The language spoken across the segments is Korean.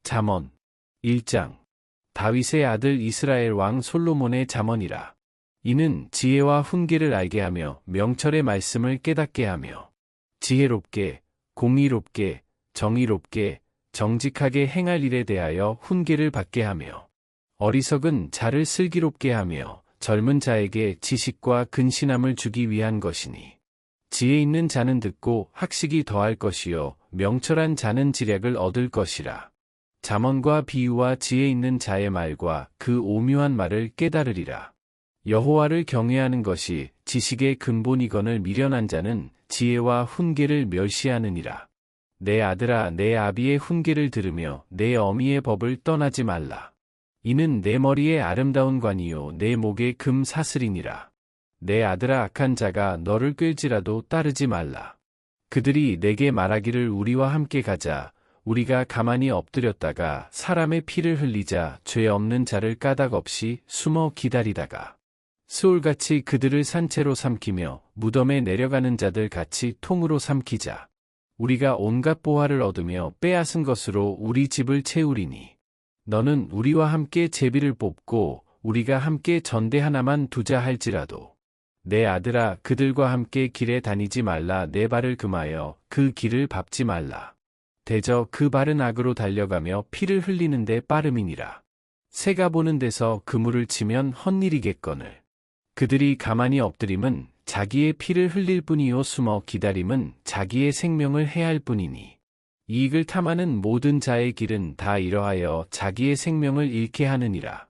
잠언 1장. 다윗의 아들 이스라엘 왕 솔로몬의 잠언이라. 이는 지혜와 훈계를 알게 하며 명철의 말씀을 깨닫게 하며 지혜롭게, 공의롭게, 정의롭게, 정직하게 행할 일에 대하여 훈계를 받게 하며 어리석은 자를 슬기롭게 하며 젊은 자에게 지식과 근신함을 주기 위한 것이니 지혜 있는 자는 듣고 학식이 더할 것이요 명철한 자는 지략을 얻을 것이라. 잠언과 비유와 지혜 있는 자의 말과 그 오묘한 말을 깨달으리라. 여호와를 경외하는 것이 지식의 근본이거늘 미련한 자는 지혜와 훈계를 멸시하느니라. 내 아들아, 내 아비의 훈계를 들으며 내 어미의 법을 떠나지 말라. 이는 내 머리에 아름다운 관이요 내 목에 금 사슬이니라. 내 아들아, 악한 자가 너를 끌지라도 따르지 말라. 그들이 내게 말하기를 우리와 함께 가자. 우리가 가만히 엎드렸다가 사람의 피를 흘리자. 죄 없는 자를 까닭 없이 숨어 기다리다가 수올같이 그들을 산채로 삼키며 무덤에 내려가는 자들 같이 통으로 삼키자. 우리가 온갖 보화를 얻으며 빼앗은 것으로 우리 집을 채우리니 너는 우리와 함께 제비를 뽑고 우리가 함께 전대 하나만 두자 할지라도 내 아들아, 그들과 함께 길에 다니지 말라. 내 발을 금하여 그 길을 밟지 말라. 대저 그 발은 악으로 달려가며 피를 흘리는데 빠름이니라. 새가 보는 데서 그물을 치면 헛일이겠거늘. 그들이 가만히 엎드림은 자기의 피를 흘릴 뿐이요 숨어 기다림은 자기의 생명을 해할 뿐이니 이익을 탐하는 모든 자의 길은 다 이러하여 자기의 생명을 잃게 하느니라.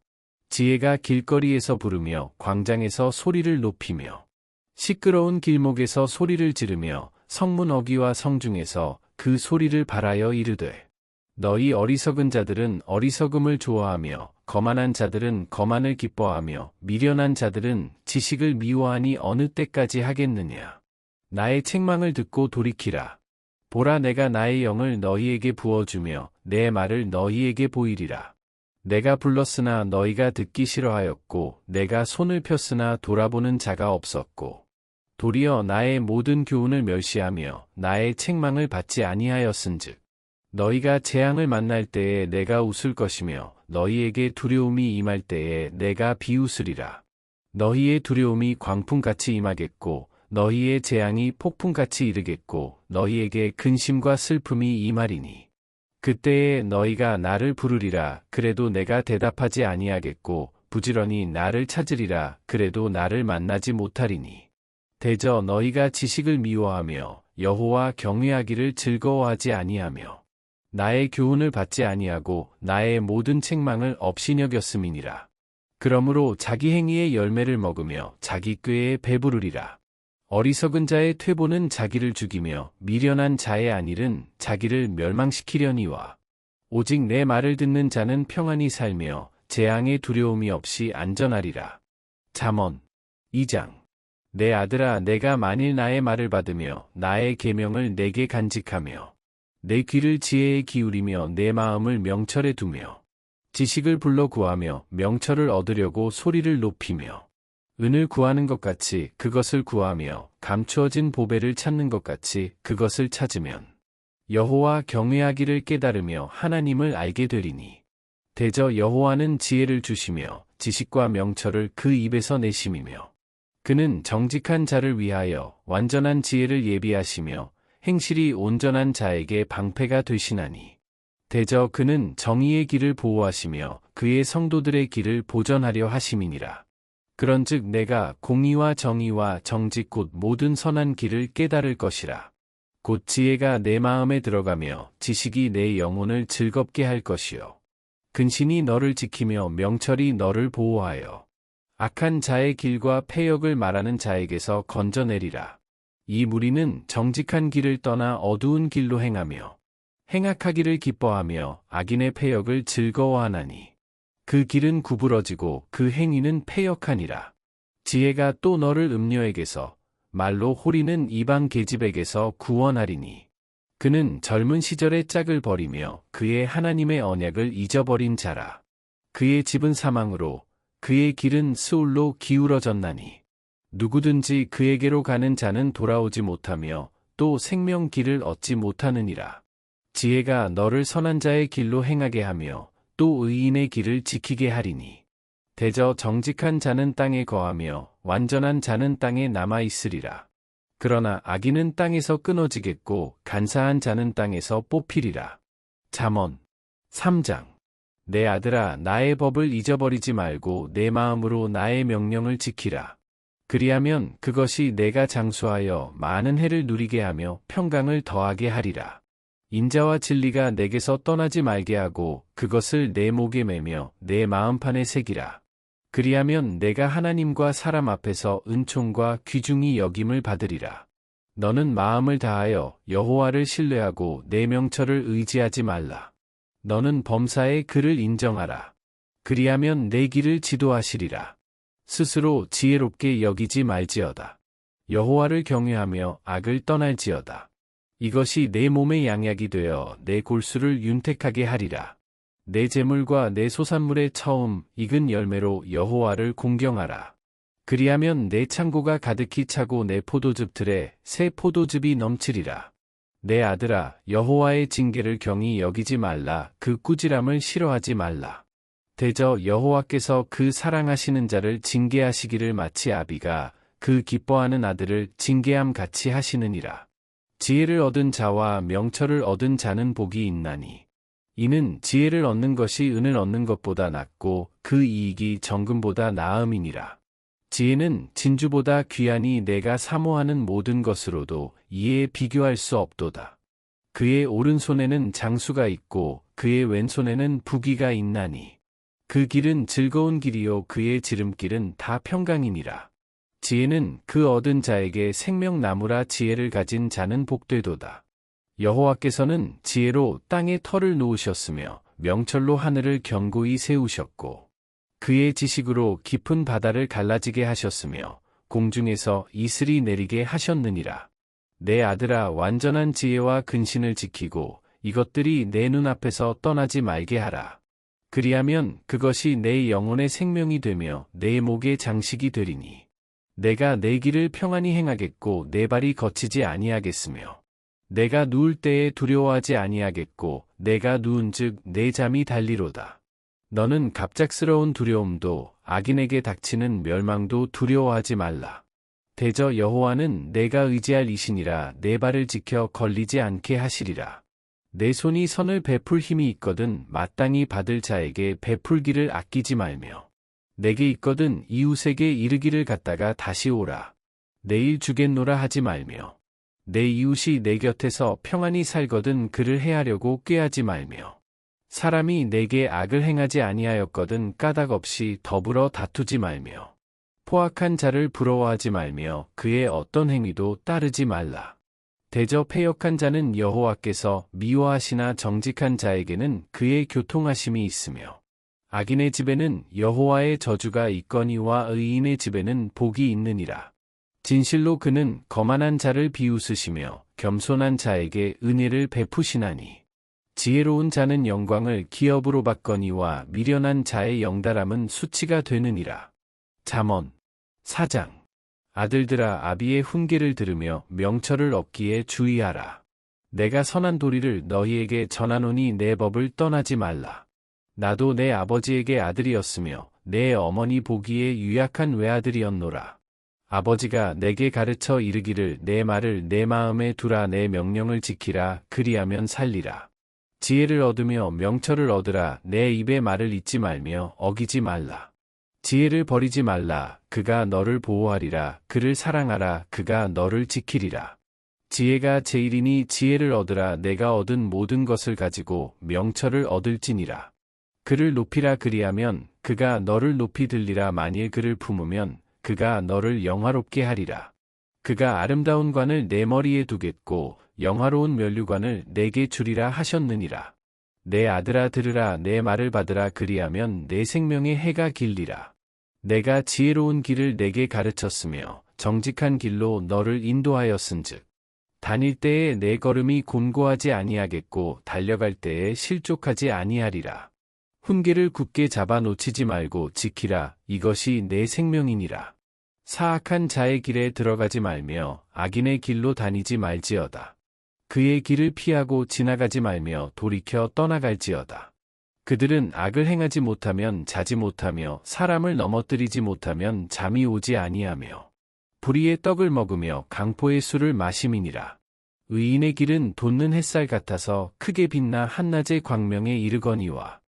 지혜가 길거리에서 부르며 광장에서 소리를 높이며 시끄러운 길목에서 소리를 지르며 성문 어귀와 성중에서 그 소리를 발하여 이르되 너희 어리석은 자들은 어리석음을 좋아하며 거만한 자들은 거만을 기뻐하며 미련한 자들은 지식을 미워하니 어느 때까지 하겠느냐. 나의 책망을 듣고 돌이키라. 보라, 내가 나의 영을 너희에게 부어주며 내 말을 너희에게 보이리라. 내가 불렀으나 너희가 듣기 싫어하였고 내가 손을 폈으나 돌아보는 자가 없었고 도리어 나의 모든 교훈을 멸시하며 나의 책망을 받지 아니하였은즉 너희가 재앙을 만날 때에 내가 웃을 것이며 너희에게 두려움이 임할 때에 내가 비웃으리라. 너희의 두려움이 광풍같이 임하겠고 너희의 재앙이 폭풍같이 이르겠고 너희에게 근심과 슬픔이 임하리니 그때에 너희가 나를 부르리라. 그래도 내가 대답하지 아니하겠고 부지런히 나를 찾으리라. 그래도 나를 만나지 못하리니 대저 너희가 지식을 미워하며 여호와 경외하기를 즐거워하지 아니하며 나의 교훈을 받지 아니하고 나의 모든 책망을 업신여겼음이니라. 그러므로 자기 행위의 열매를 먹으며 자기 꾀에 배부르리라. 어리석은 자의 퇴보는 자기를 죽이며 미련한 자의 안일은 자기를 멸망시키려니와 오직 내 말을 듣는 자는 평안히 살며 재앙의 두려움이 없이 안전하리라. 잠언 2장. 내 아들아, 내가 만일 나의 말을 받으며 나의 계명을 내게 간직하며 내 귀를 지혜에 기울이며 내 마음을 명철에 두며 지식을 불러 구하며 명철을 얻으려고 소리를 높이며 은을 구하는 것 같이 그것을 구하며 감추어진 보배를 찾는 것 같이 그것을 찾으면 여호와 경외하기를 깨달으며 하나님을 알게 되리니 대저 여호와는 지혜를 주시며 지식과 명철을 그 입에서 내심이며 그는 정직한 자를 위하여 완전한 지혜를 예비하시며 행실이 온전한 자에게 방패가 되시나니 대저 그는 정의의 길을 보호하시며 그의 성도들의 길을 보전하려 하심이니라. 그런즉 내가 공의와 정의와 정직 곧 모든 선한 길을 깨달을 것이라. 곧 지혜가 내 마음에 들어가며 지식이 내 영혼을 즐겁게 할 것이요 근신이 너를 지키며 명철이 너를 보호하여 악한 자의 길과 패역을 말하는 자에게서 건져내리라. 이 무리는 정직한 길을 떠나 어두운 길로 행하며 행악하기를 기뻐하며 악인의 패역을 즐거워하나니 그 길은 구부러지고 그 행위는 패역하니라. 지혜가 또 너를 음녀에게서 말로 호리는 이방 계집에게서 구원하리니 그는 젊은 시절의 짝을 버리며 그의 하나님의 언약을 잊어버린 자라. 그의 집은 사망으로 그의 길은 스올로 기울어졌나니 누구든지 그에게로 가는 자는 돌아오지 못하며 또 생명 길을 얻지 못하느니라. 지혜가 너를 선한 자의 길로 행하게 하며 또 의인의 길을 지키게 하리니. 대저 정직한 자는 땅에 거하며 완전한 자는 땅에 남아 있으리라. 그러나 악인은 땅에서 끊어지겠고 간사한 자는 땅에서 뽑히리라. 잠언 3장. 내 아들아, 나의 법을 잊어버리지 말고 내 마음으로 나의 명령을 지키라. 그리하면 그것이 내가 장수하여 많은 해를 누리게 하며 평강을 더하게 하리라. 인자와 진리가 내게서 떠나지 말게 하고 그것을 내 목에 매며 내 마음판에 새기라. 그리하면 내가 하나님과 사람 앞에서 은총과 귀중히 여김을 받으리라. 너는 마음을 다하여 여호와를 신뢰하고 내 명철을 의지하지 말라. 너는 범사의 그를 인정하라. 그리하면 내 길을 지도하시리라. 스스로 지혜롭게 여기지 말지어다. 여호와를 경외하며 악을 떠날지어다. 이것이 내 몸의 양약이 되어 내 골수를 윤택하게 하리라. 내 재물과 내 소산물의 처음 익은 열매로 여호와를 공경하라. 그리하면 내 창고가 가득히 차고 내 포도즙 틀에 새 포도즙이 넘치리라. 내 아들아, 여호와의 징계를 경히 여기지 말라. 그 꾸지람을 싫어하지 말라. 대저 여호와께서 그 사랑하시는 자를 징계하시기를 마치 아비가 그 기뻐하는 아들을 징계함 같이 하시느니라. 지혜를 얻은 자와 명철을 얻은 자는 복이 있나니. 이는 지혜를 얻는 것이 은을 얻는 것보다 낫고 그 이익이 정금보다 나음이니라. 지혜는 진주보다 귀하니 내가 사모하는 모든 것으로도 이에 비교할 수 없도다. 그의 오른손에는 장수가 있고 그의 왼손에는 부귀가 있나니. 그 길은 즐거운 길이요 그의 지름길은 다 평강이니라. 지혜는 그 얻은 자에게 생명나무라. 지혜를 가진 자는 복되도다. 여호와께서는 지혜로 땅에 터를 놓으셨으며 명철로 하늘을 견고히 세우셨고 그의 지식으로 깊은 바다를 갈라지게 하셨으며 공중에서 이슬이 내리게 하셨느니라. 내 아들아, 완전한 지혜와 근신을 지키고 이것들이 내 눈앞에서 떠나지 말게 하라. 그리하면 그것이 내 영혼의 생명이 되며 내 목의 장식이 되리니. 내가 내 길을 평안히 행하겠고 내 발이 거치지 아니하겠으며 내가 누울 때에 두려워하지 아니하겠고 내가 누운즉 내 잠이 달리로다. 너는 갑작스러운 두려움도 악인에게 닥치는 멸망도 두려워하지 말라. 대저 여호와는 내가 의지할 이시니라. 내 발을 지켜 걸리지 않게 하시리라. 내 손이 선을 베풀 힘이 있거든 마땅히 받을 자에게 베풀기를 아끼지 말며 내게 있거든 이웃에게 이르기를 갖다가 다시 오라. 내일 주겠노라 하지 말며 내 이웃이 내 곁에서 평안히 살거든 그를 해하려고 꾀하지 말며 사람이 내게 악을 행하지 아니하였거든 까닭 없이 더불어 다투지 말며 포악한 자를 부러워하지 말며 그의 어떤 행위도 따르지 말라. 대저 패역한 자는 여호와께서 미워하시나 정직한 자에게는 그의 교통하심이 있으며 악인의 집에는 여호와의 저주가 있거니와 의인의 집에는 복이 있느니라. 진실로 그는 거만한 자를 비웃으시며 겸손한 자에게 은혜를 베푸시나니. 지혜로운 자는 영광을 기업으로 받거니와 미련한 자의 영달함은 수치가 되느니라. 잠언 4장. 아들들아, 아비의 훈계를 들으며 명철을 얻기에 주의하라. 내가 선한 도리를 너희에게 전하노니 내 법을 떠나지 말라. 나도 내 아버지에게 아들이었으며 내 어머니 보기에 유약한 외아들이었노라. 아버지가 내게 가르쳐 이르기를 내 말을 내 마음에 두라. 내 명령을 지키라. 그리하면 살리라. 지혜를 얻으며 명철을 얻으라. 내 입의 말을 잊지 말며 어기지 말라. 지혜를 버리지 말라. 그가 너를 보호하리라. 그를 사랑하라. 그가 너를 지키리라. 지혜가 제일이니 지혜를 얻으라. 내가 얻은 모든 것을 가지고 명철을 얻을지니라. 그를 높이라. 그리하면 그가 너를 높이 들리라. 만일 그를 품으면 그가 너를 영화롭게 하리라. 그가 아름다운 관을 내 머리에 두겠고 영화로운 면류관을 내게 주리라 하셨느니라. 내 아들아, 들으라. 내 말을 받으라. 그리하면 내 생명의 해가 길리라. 내가 지혜로운 길을 내게 가르쳤으며 정직한 길로 너를 인도하였은즉 다닐 때에 내 걸음이 곤고하지 아니하겠고 달려갈 때에 실족하지 아니하리라. 훈계를 굳게 잡아 놓치지 말고 지키라. 이것이 내 생명이니라. 사악한 자의 길에 들어가지 말며 악인의 길로 다니지 말지어다. 그의 길을 피하고 지나가지 말며 돌이켜 떠나갈지어다. 그들은 악을 행하지 못하면 자지 못하며 사람을 넘어뜨리지 못하면 잠이 오지 아니하며 불의의 떡을 먹으며 강포의 술을 마심이니라. 의인의 길은 돋는 햇살 같아서 크게 빛나 한낮의 광명에 이르거니와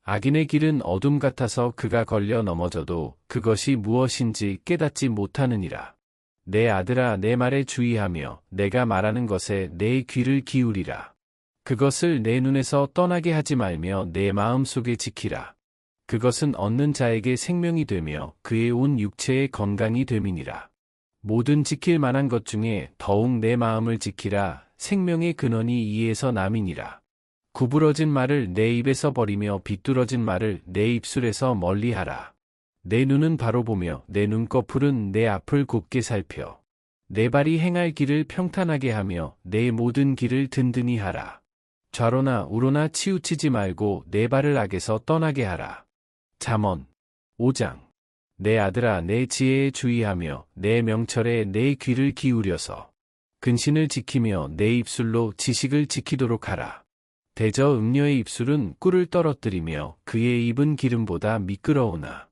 악인의 길은 어둠 같아서 그가 걸려 넘어져도 그것이 무엇인지 깨닫지 못하느니라. 내 아들아 내 말에 주의하며 내가 말하는 것에 내 귀를 기울이라. 그것을 내 눈에서 떠나게 하지 말며 내 마음속에 지키라. 그것은 얻는 자에게 생명이 되며 그의 온 육체의 건강이 됨이니라. 모든 지킬 만한 것 중에 더욱 내 마음을 지키라. 생명의 근원이 이에서 남이니라. 구부러진 말을 내 입에서 버리며 비뚤어진 말을 내 입술에서 멀리하라. 내 눈은 바로 보며 내 눈꺼풀은 내 앞을 곱게 살펴. 내 발이 행할 길을 평탄하게 하며 내 모든 길을 든든히 하라. 좌로나 우로나 치우치지 말고 내 발을 악에서 떠나게 하라. 잠언 5장. 내 아들아 내 지혜에 주의하며 내 명철에 내 귀를 기울여서 근신을 지키며 내 입술로 지식을 지키도록 하라. 대저 음녀의 입술은 꿀을 떨어뜨리며 그의 입은 기름보다 미끄러우나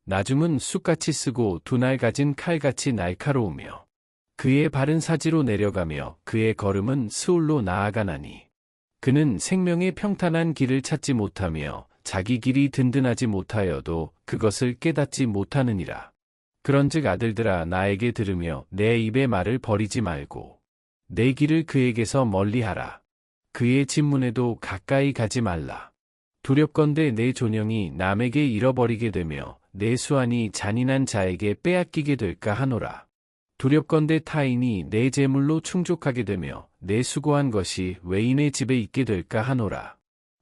나중은 쑥같이 쓰고 두날 가진 칼같이 날카로우며 그의 발은 사지로 내려가며 그의 걸음은 스올로 나아가나니 그는 생명의 평탄한 길을 찾지 못하며 자기 길이 든든하지 못하여도 그것을 깨닫지 못하느니라. 그런즉 아들들아 나에게 들으며 내 입의 말을 버리지 말고 내 길을 그에게서 멀리하라. 그의 진문에도 가까이 가지 말라. 두렵건대 내 존영이 남에게 잃어버리게 되며 내 수완이 잔인한 자에게 빼앗기게 될까 하노라. 두렵건대 타인이 내 재물로 충족하게 되며 내 수고한 것이 외인의 집에 있게 될까 하노라.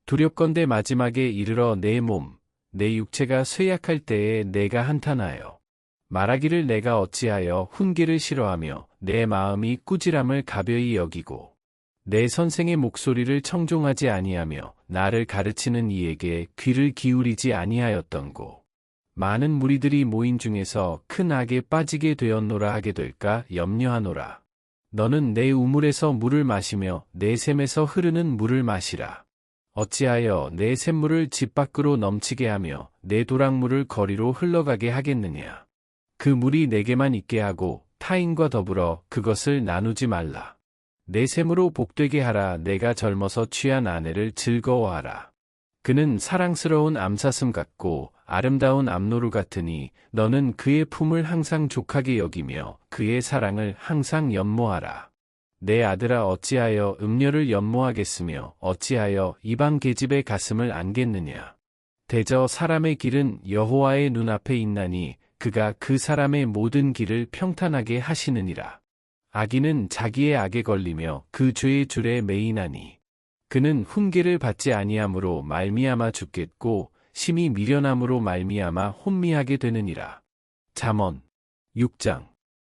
두렵건대 마지막에 이르러 내 몸, 내 육체가 쇠약할 때에 내가 한탄하여 말하기를 내가 어찌하여 훈계를 싫어하며 내 마음이 꾸지람을 가벼이 여기고 내 선생의 목소리를 청종하지 아니하며 나를 가르치는 이에게 귀를 기울이지 아니하였던고. 많은 무리들이 모인 중에서 큰 악에 빠지게 되었노라 하게 될까 염려하노라. 너는 내 우물에서 물을 마시며 내 샘에서 흐르는 물을 마시라. 어찌하여 내 샘물을 집 밖으로 넘치게 하며 내 도랑물을 거리로 흘러가게 하겠느냐. 그 물이 내게만 있게 하고 타인과 더불어 그것을 나누지 말라. 내 샘으로 복되게 하라. 내가 젊어서 취한 아내를 즐거워하라. 그는 사랑스러운 암사슴 같고 아름다운 암노루 같으니 너는 그의 품을 항상 족하게 여기며 그의 사랑을 항상 연모하라. 내 아들아 어찌하여 음녀를 연모하겠으며 어찌하여 이방 계집의 가슴을 안겠느냐. 대저 사람의 길은 여호와의 눈앞에 있나니 그가 그 사람의 모든 길을 평탄하게 하시느니라. 악인은 자기의 악에 걸리며 그 죄의 줄에 매이나니 그는 훈계를 받지 아니함으로 말미암아 죽겠고 심히 미련함으로 말미암아 혼미하게 되느니라. 잠언 6장.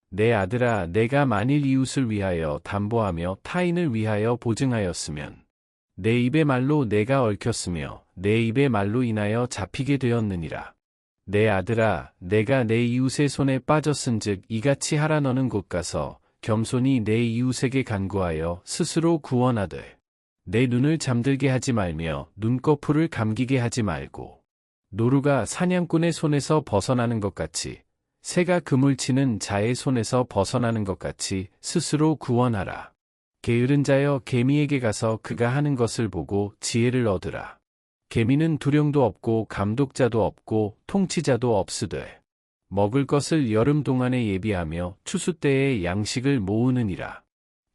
내 아들아 내가 만일 이웃을 위하여 담보하며 타인을 위하여 보증하였으면 내 입의 말로 내가 얽혔으며 내 입의 말로 인하여 잡히게 되었느니라. 내 아들아 내가 내 이웃의 손에 빠졌은즉 이같이 하라. 너는 곧 가서 겸손히 내 이웃에게 간구하여 스스로 구원하되 내 눈을 잠들게 하지 말며 눈꺼풀을 감기게 하지 말고 노루가 사냥꾼의 손에서 벗어나는 것 같이 새가 그물 치는 자의 손에서 벗어나는 것 같이 스스로 구원하라. 게으른 자여 개미에게 가서 그가 하는 것을 보고 지혜를 얻으라. 개미는 두령도 없고 감독자도 없고 통치자도 없으되 먹을 것을 여름 동안에 예비하며 추수 때에 양식을 모으느니라.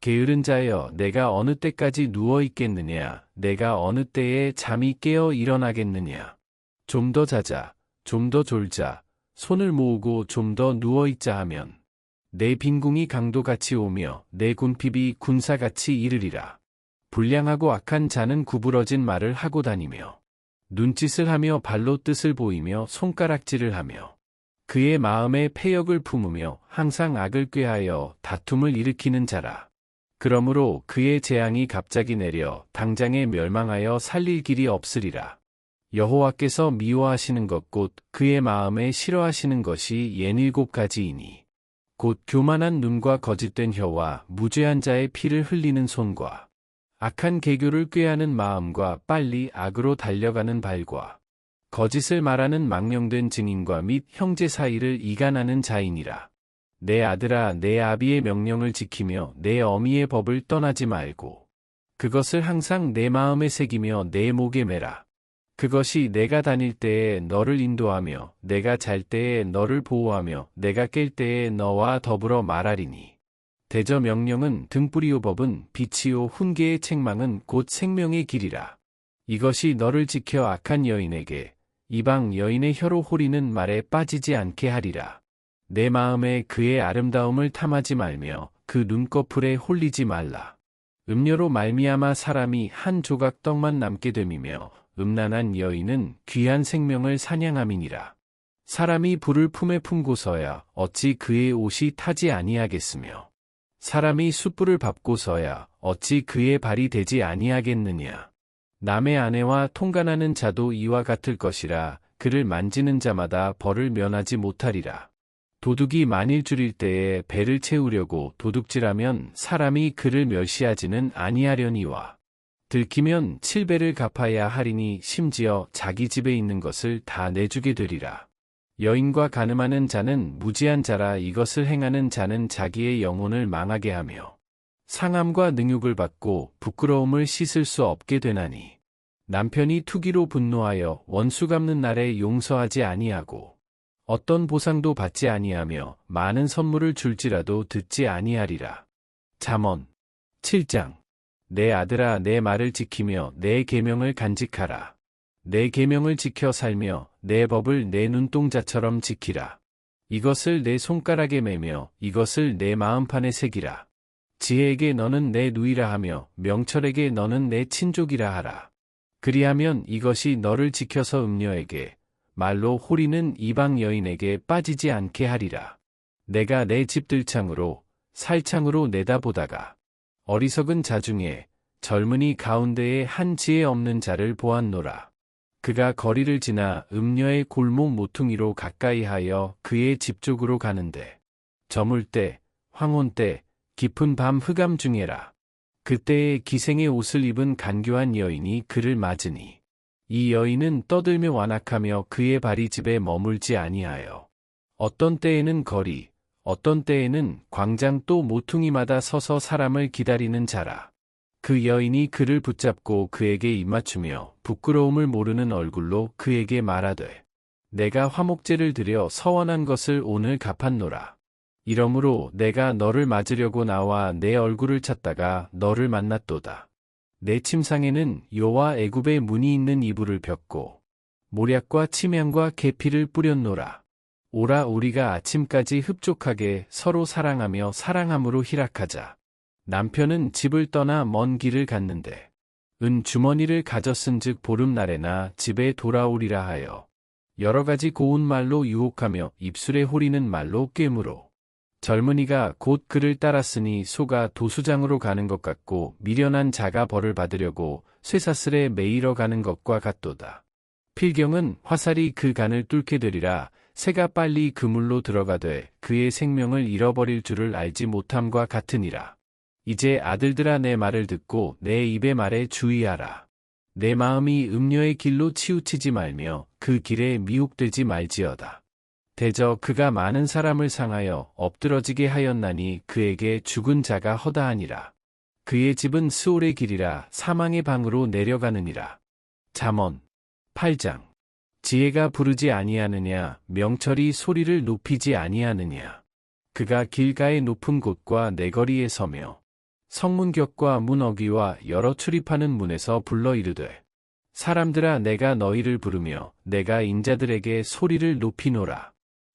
게으른 자여 내가 어느 때까지 누워 있겠느냐. 내가 어느 때에 잠이 깨어 일어나겠느냐. 좀 더 자자, 좀 더 졸자, 손을 모으고 좀 더 누워 있자 하면 내 빈궁이 강도같이 오며 내 군핍이 군사같이 이르리라. 불량하고 악한 자는 구부러진 말을 하고 다니며 눈짓을 하며 발로 뜻을 보이며 손가락질을 하며 그의 마음에 패역을 품으며 항상 악을 꾀하여 다툼을 일으키는 자라. 그러므로 그의 재앙이 갑자기 내려 당장에 멸망하여 살릴 길이 없으리라. 여호와께서 미워하시는 것 곧 그의 마음에 싫어하시는 것이 67가지이니 곧 교만한 눈과 거짓된 혀와 무죄한 자의 피를 흘리는 손과 악한 계교를 꾀하는 마음과 빨리 악으로 달려가는 발과 거짓을 말하는 망령된 증인과 및 형제 사이를 이간하는 자이니라. 내 아들아, 내 아비의 명령을 지키며 내 어미의 법을 떠나지 말고 그것을 항상 내 마음에 새기며 내 목에 매라. 그것이 내가 다닐 때에 너를 인도하며 내가 잘 때에 너를 보호하며 내가 깰 때에 너와 더불어 말하리니. 대저 명령은 등불이요 법은 빛이요 훈계의 책망은 곧 생명의 길이라. 이것이 너를 지켜 악한 여인에게 이방 여인의 혀로 호리는 말에 빠지지 않게 하리라. 내 마음에 그의 아름다움을 탐하지 말며 그 눈꺼풀에 홀리지 말라. 음료로 말미암아 사람이 한 조각 떡만 남게 됨이며 음란한 여인은 귀한 생명을 사냥함이니라. 사람이 불을 품에 품고서야 어찌 그의 옷이 타지 아니하겠으며 사람이 숯불을 밟고서야 어찌 그의 발이 되지 아니하겠느냐. 남의 아내와 통간하는 자도 이와 같을 것이라. 그를 만지는 자마다 벌을 면하지 못하리라. 도둑이 만일 줄일 때에 배를 채우려고 도둑질하면 사람이 그를 멸시하지는 아니하려니와 들키면 7배를 갚아야 하리니 심지어 자기 집에 있는 것을 다 내주게 되리라. 여인과 간음하는 자는 무지한 자라. 이것을 행하는 자는 자기의 영혼을 망하게 하며 상함과 능욕을 받고 부끄러움을 씻을 수 없게 되나니. 남편이 투기로 분노하여 원수 갚는 날에 용서하지 아니하고 어떤 보상도 받지 아니하며 많은 선물을 줄지라도 듣지 아니하리라. 잠언 7장. 내 아들아, 내 말을 지키며 내 계명을 간직하라. 내 계명을 지켜 살며 내 법을 내 눈동자처럼 지키라. 이것을 내 손가락에 매며 이것을 내 마음판에 새기라. 지혜에게 너는 내 누이라 하며 명철에게 너는 내 친족이라 하라. 그리하면 이것이 너를 지켜서 음녀에게 말로 호리는 이방 여인에게 빠지지 않게 하리라. 내가 내 집 들창으로 살창으로 내다보다가 어리석은 자 중에 젊은이 가운데에 한 지혜 없는 자를 보았노라. 그가 거리를 지나 음녀의 골목 모퉁이로 가까이하여 그의 집 쪽으로 가는데 저물 때, 황혼 때, 깊은 밤 흑암 중에라. 그때에 기생의 옷을 입은 간교한 여인이 그를 맞으니 이 여인은 떠들며 완악하며 그의 발이 집에 머물지 아니하여 어떤 때에는 거리, 어떤 때에는 광장 또 모퉁이마다 서서 사람을 기다리는 자라. 그 여인이 그를 붙잡고 그에게 입맞추며 부끄러움을 모르는 얼굴로 그에게 말하되 내가 화목제를 드려 서원한 것을 오늘 갚았노라. 이러므로 내가 너를 맞으려고 나와 내 얼굴을 찾다가 너를 만났도다. 내 침상에는 요와 애굽의 문이 있는 이불을 폈고 모략과 침향과 계피를 뿌렸노라. 오라 우리가 아침까지 흡족하게 서로 사랑하며 사랑함으로 희락하자. 남편은 집을 떠나 먼 길을 갔는데 은 주머니를 가졌은즉 보름날에나 집에 돌아오리라 하여 여러 가지 고운 말로 유혹하며 입술에 호리는 말로 꿰물어 젊은이가 곧 그를 따랐으니 소가 도수장으로 가는 것 같고 미련한 자가 벌을 받으려고 쇠사슬에 매이러 가는 것과 같도다. 필경은 화살이 그 간을 뚫게 되리라. 새가 빨리 그물로 들어가되 그의 생명을 잃어버릴 줄을 알지 못함과 같으니라. 이제 아들들아 내 말을 듣고 내 입의 말에 주의하라. 내 마음이 음녀의 길로 치우치지 말며 그 길에 미혹되지 말지어다. 대저 그가 많은 사람을 상하여 엎드러지게 하였나니 그에게 죽은 자가 허다하니라. 그의 집은 스올의 길이라 사망의 방으로 내려가느니라. 잠언 8장. 지혜가 부르지 아니하느냐, 명철이 소리를 높이지 아니하느냐. 그가 길가의 높은 곳과 내거리에 서며 성문격과 문 어귀와 여러 출입하는 문에서 불러 이르되 사람들아 내가 너희를 부르며 내가 인자들에게 소리를 높이노라.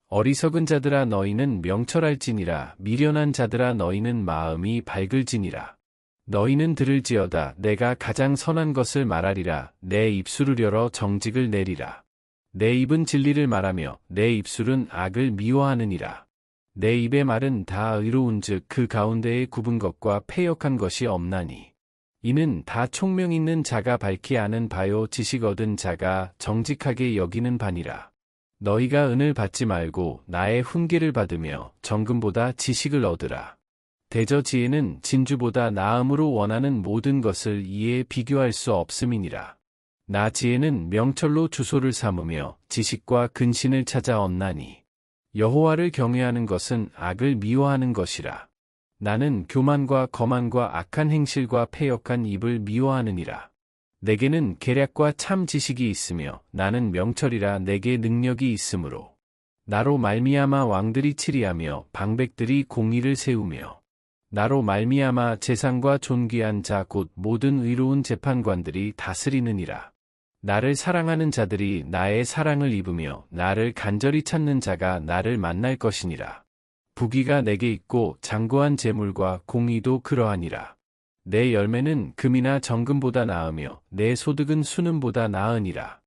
어리석은 자들아 너희는 명철할지니라. 미련한 자들아 너희는 마음이 밝을지니라. 너희는 들을지어다. 내가 가장 선한 것을 말하리라. 내 입술을 열어 정직을 내리라. 내 입은 진리를 말하며 내 입술은 악을 미워하느니라. 내 입의 말은 다 의로운즉 그 가운데에 굽은 것과 패역한 것이 없나니 이는 다 총명 있는 자가 밝히 아는 바요 지식 얻은 자가 정직하게 여기는 바니라. 너희가 은을 받지 말고 나의 훈계를 받으며 정금보다 지식을 얻으라. 대저 지혜는 진주보다 나음으로 원하는 모든 것을 이에 비교할 수 없음이니라. 나 지혜는 명철로 주소를 삼으며 지식과 근신을 찾아 얻나니 여호와를 경외하는 것은 악을 미워하는 것이라. 나는 교만과 거만과 악한 행실과 패역한 입을 미워하느니라. 내게는 계략과 참 지식이 있으며 나는 명철이라 내게 능력이 있으므로 나로 말미암아 왕들이 치리하며 방백들이 공의를 세우며 나로 말미암아 재상과 존귀한 자 곧 모든 의로운 재판관들이 다스리느니라. 나를 사랑하는 자들이 나의 사랑을 입으며 나를 간절히 찾는 자가 나를 만날 것이니라. 부귀가 내게 있고 장고한 재물과 공의도 그러하니라. 내 열매는 금이나 정금보다 나으며 내 소득은 순금보다 나으니라.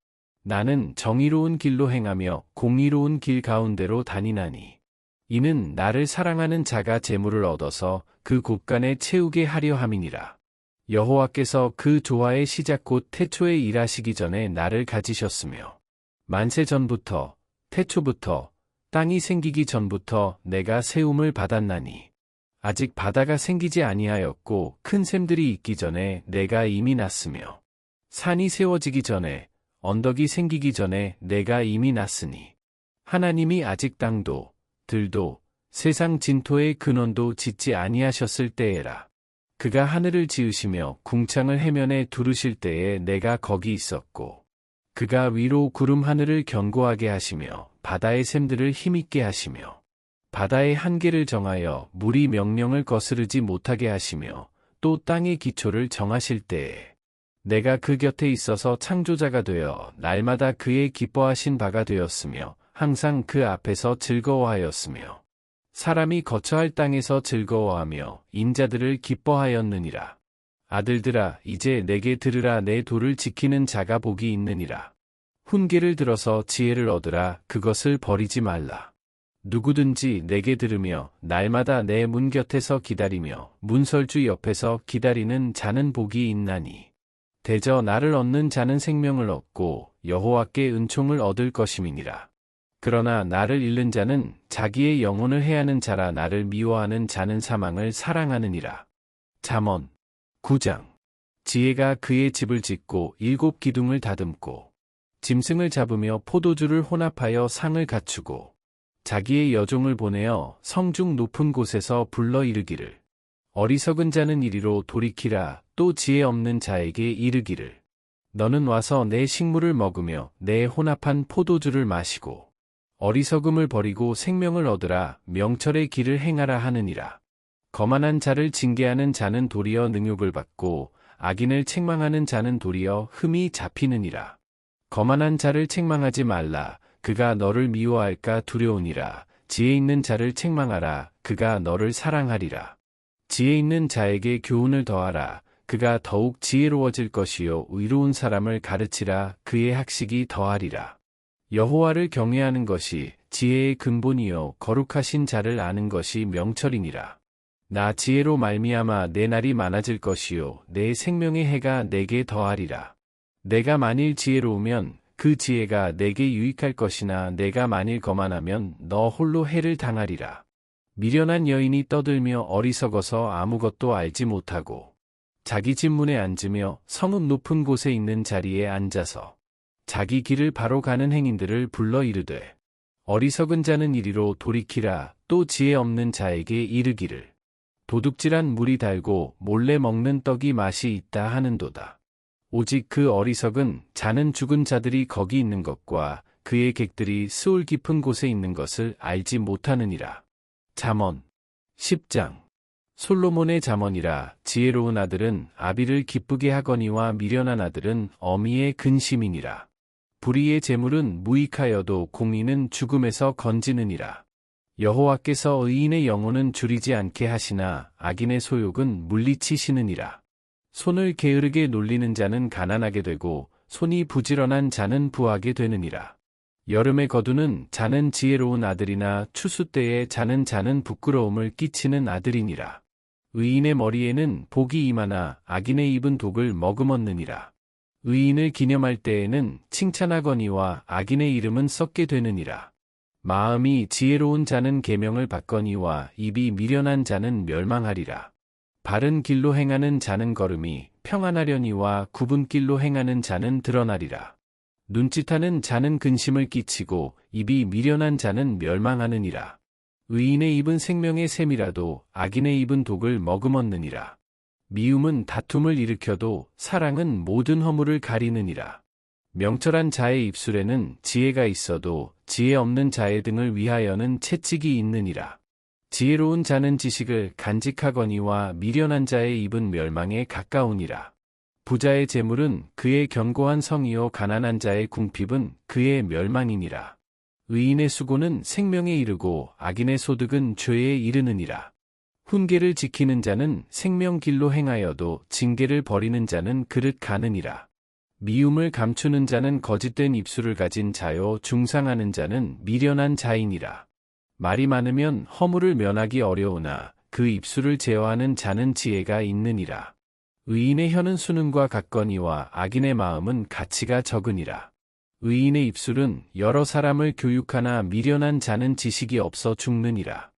나는 정의로운 길로 행하며 공의로운 길 가운데로 다니나니 이는 나를 사랑하는 자가 재물을 얻어서 그 곳간에 채우게 하려 함이니라. 여호와께서 그 조화의 시작 곧 태초에 일하시기 전에 나를 가지셨으며 만세 전부터 태초부터 땅이 생기기 전부터 내가 세움을 받았나니 아직 바다가 생기지 아니하였고 큰 샘들이 있기 전에 내가 이미 났으며 산이 세워지기 전에 언덕이 생기기 전에 내가 이미 났으니 하나님이 아직 땅도 들도 세상 진토의 근원도 짓지 아니하셨을 때에라. 그가 하늘을 지으시며 궁창을 해면에 두르실 때에 내가 거기 있었고 그가 위로 구름 하늘을 견고하게 하시며 바다의 샘들을 힘있게 하시며 바다의 한계를 정하여 물이 명령을 거스르지 못하게 하시며 또 땅의 기초를 정하실 때에 내가 그 곁에 있어서 창조자가 되어 날마다 그의 기뻐하신 바가 되었으며 항상 그 앞에서 즐거워하였으며 사람이 거처할 땅에서 즐거워하며 인자들을 기뻐하였느니라. 아들들아 이제 내게 들으라. 내 도를 지키는 자가 복이 있느니라. 훈계를 들어서 지혜를 얻으라. 그것을 버리지 말라. 누구든지 내게 들으며 날마다 내 문 곁에서 기다리며 문설주 옆에서 기다리는 자는 복이 있나니 대저 나를 얻는 자는 생명을 얻고 여호와께 은총을 얻을 것임이니라. 그러나 나를 잃는 자는 자기의 영혼을 해하는 자라. 나를 미워하는 자는 사망을 사랑하느니라. 잠언 9장. 지혜가 그의 집을 짓고 7 기둥을 다듬고 짐승을 잡으며 포도주를 혼합하여 상을 갖추고 자기의 여종을 보내어 성중 높은 곳에서 불러 이르기를 어리석은 자는 이리로 돌이키라. 또 지혜 없는 자에게 이르기를 너는 와서 내 식물을 먹으며 내 혼합한 포도주를 마시고 어리석음을 버리고 생명을 얻으라. 명철의 길을 행하라 하느니라. 거만한 자를 징계하는 자는 도리어 능욕을 받고 악인을 책망하는 자는 도리어 흠이 잡히느니라. 거만한 자를 책망하지 말라. 그가 너를 미워할까 두려우니라. 지혜 있는 자를 책망하라. 그가 너를 사랑하리라. 지혜 있는 자에게 교훈을 더하라. 그가 더욱 지혜로워질 것이요 의로운 사람을 가르치라. 그의 학식이 더하리라. 여호와를 경외하는 것이 지혜의 근본이요 거룩하신 자를 아는 것이 명철이니라. 나 지혜로 말미암아 내 날이 많아질 것이요 내 생명의 해가 내게 더하리라. 내가 만일 지혜로우면 그 지혜가 내게 유익할 것이나 내가 만일 거만하면 너 홀로 해를 당하리라. 미련한 여인이 떠들며 어리석어서 아무것도 알지 못하고 자기 집 문에 앉으며 성읍 높은 곳에 있는 자리에 앉아서 자기 길을 바로 가는 행인들을 불러 이르되 어리석은 자는 이리로 돌이키라. 또 지혜 없는 자에게 이르기를 도둑질한 물이 달고 몰래 먹는 떡이 맛이 있다 하는도다. 오직 그 어리석은 자는 죽은 자들이 거기 있는 것과 그의 객들이 스올 깊은 곳에 있는 것을 알지 못하느니라. 잠언 10장. 솔로몬의 잠언이라. 지혜로운 아들은 아비를 기쁘게 하거니와 미련한 아들은 어미의 근심이니라. 불의의 재물은 무익하여도 공의는 죽음에서 건지느니라. 여호와께서 의인의 영혼은 줄이지 않게 하시나 악인의 소욕은 물리치시느니라. 손을 게으르게 놀리는 자는 가난하게 되고 손이 부지런한 자는 부하게 되느니라. 여름의 거두는 자는 지혜로운 아들이나 추수 때에 자는 부끄러움을 끼치는 아들이니라. 의인의 머리에는 복이 임하나 악인의 입은 독을 머금었느니라. 의인을 기념할 때에는 칭찬하거니와 악인의 이름은 썩게 되느니라. 마음이 지혜로운 자는 계명을 받거니와 입이 미련한 자는 멸망하리라. 바른 길로 행하는 자는 걸음이 평안하려니와 굽은 길로 행하는 자는 드러나리라. 눈짓하는 자는 근심을 끼치고 입이 미련한 자는 멸망하느니라. 의인의 입은 생명의 샘이라도 악인의 입은 독을 머금었느니라. 미움은 다툼을 일으켜도 사랑은 모든 허물을 가리느니라. 명철한 자의 입술에는 지혜가 있어도 지혜 없는 자의 등을 위하여는 채찍이 있느니라. 지혜로운 자는 지식을 간직하거니와 미련한 자의 입은 멸망에 가까우니라. 부자의 재물은 그의 견고한 성이요 가난한 자의 궁핍은 그의 멸망이니라. 의인의 수고는 생명에 이르고 악인의 소득은 죄에 이르느니라. 훈계를 지키는 자는 생명 길로 행하여도 징계를 버리는 자는 그릇 가느니라. 미움을 감추는 자는 거짓된 입술을 가진 자요 중상하는 자는 미련한 자이니라. 말이 많으면 허물을 면하기 어려우나 그 입술을 제어하는 자는 지혜가 있느니라. 의인의 혀는 수능과 같거니와 악인의 마음은 가치가 적으니라. 의인의 입술은 여러 사람을 교육하나 미련한 자는 지식이 없어 죽느니라.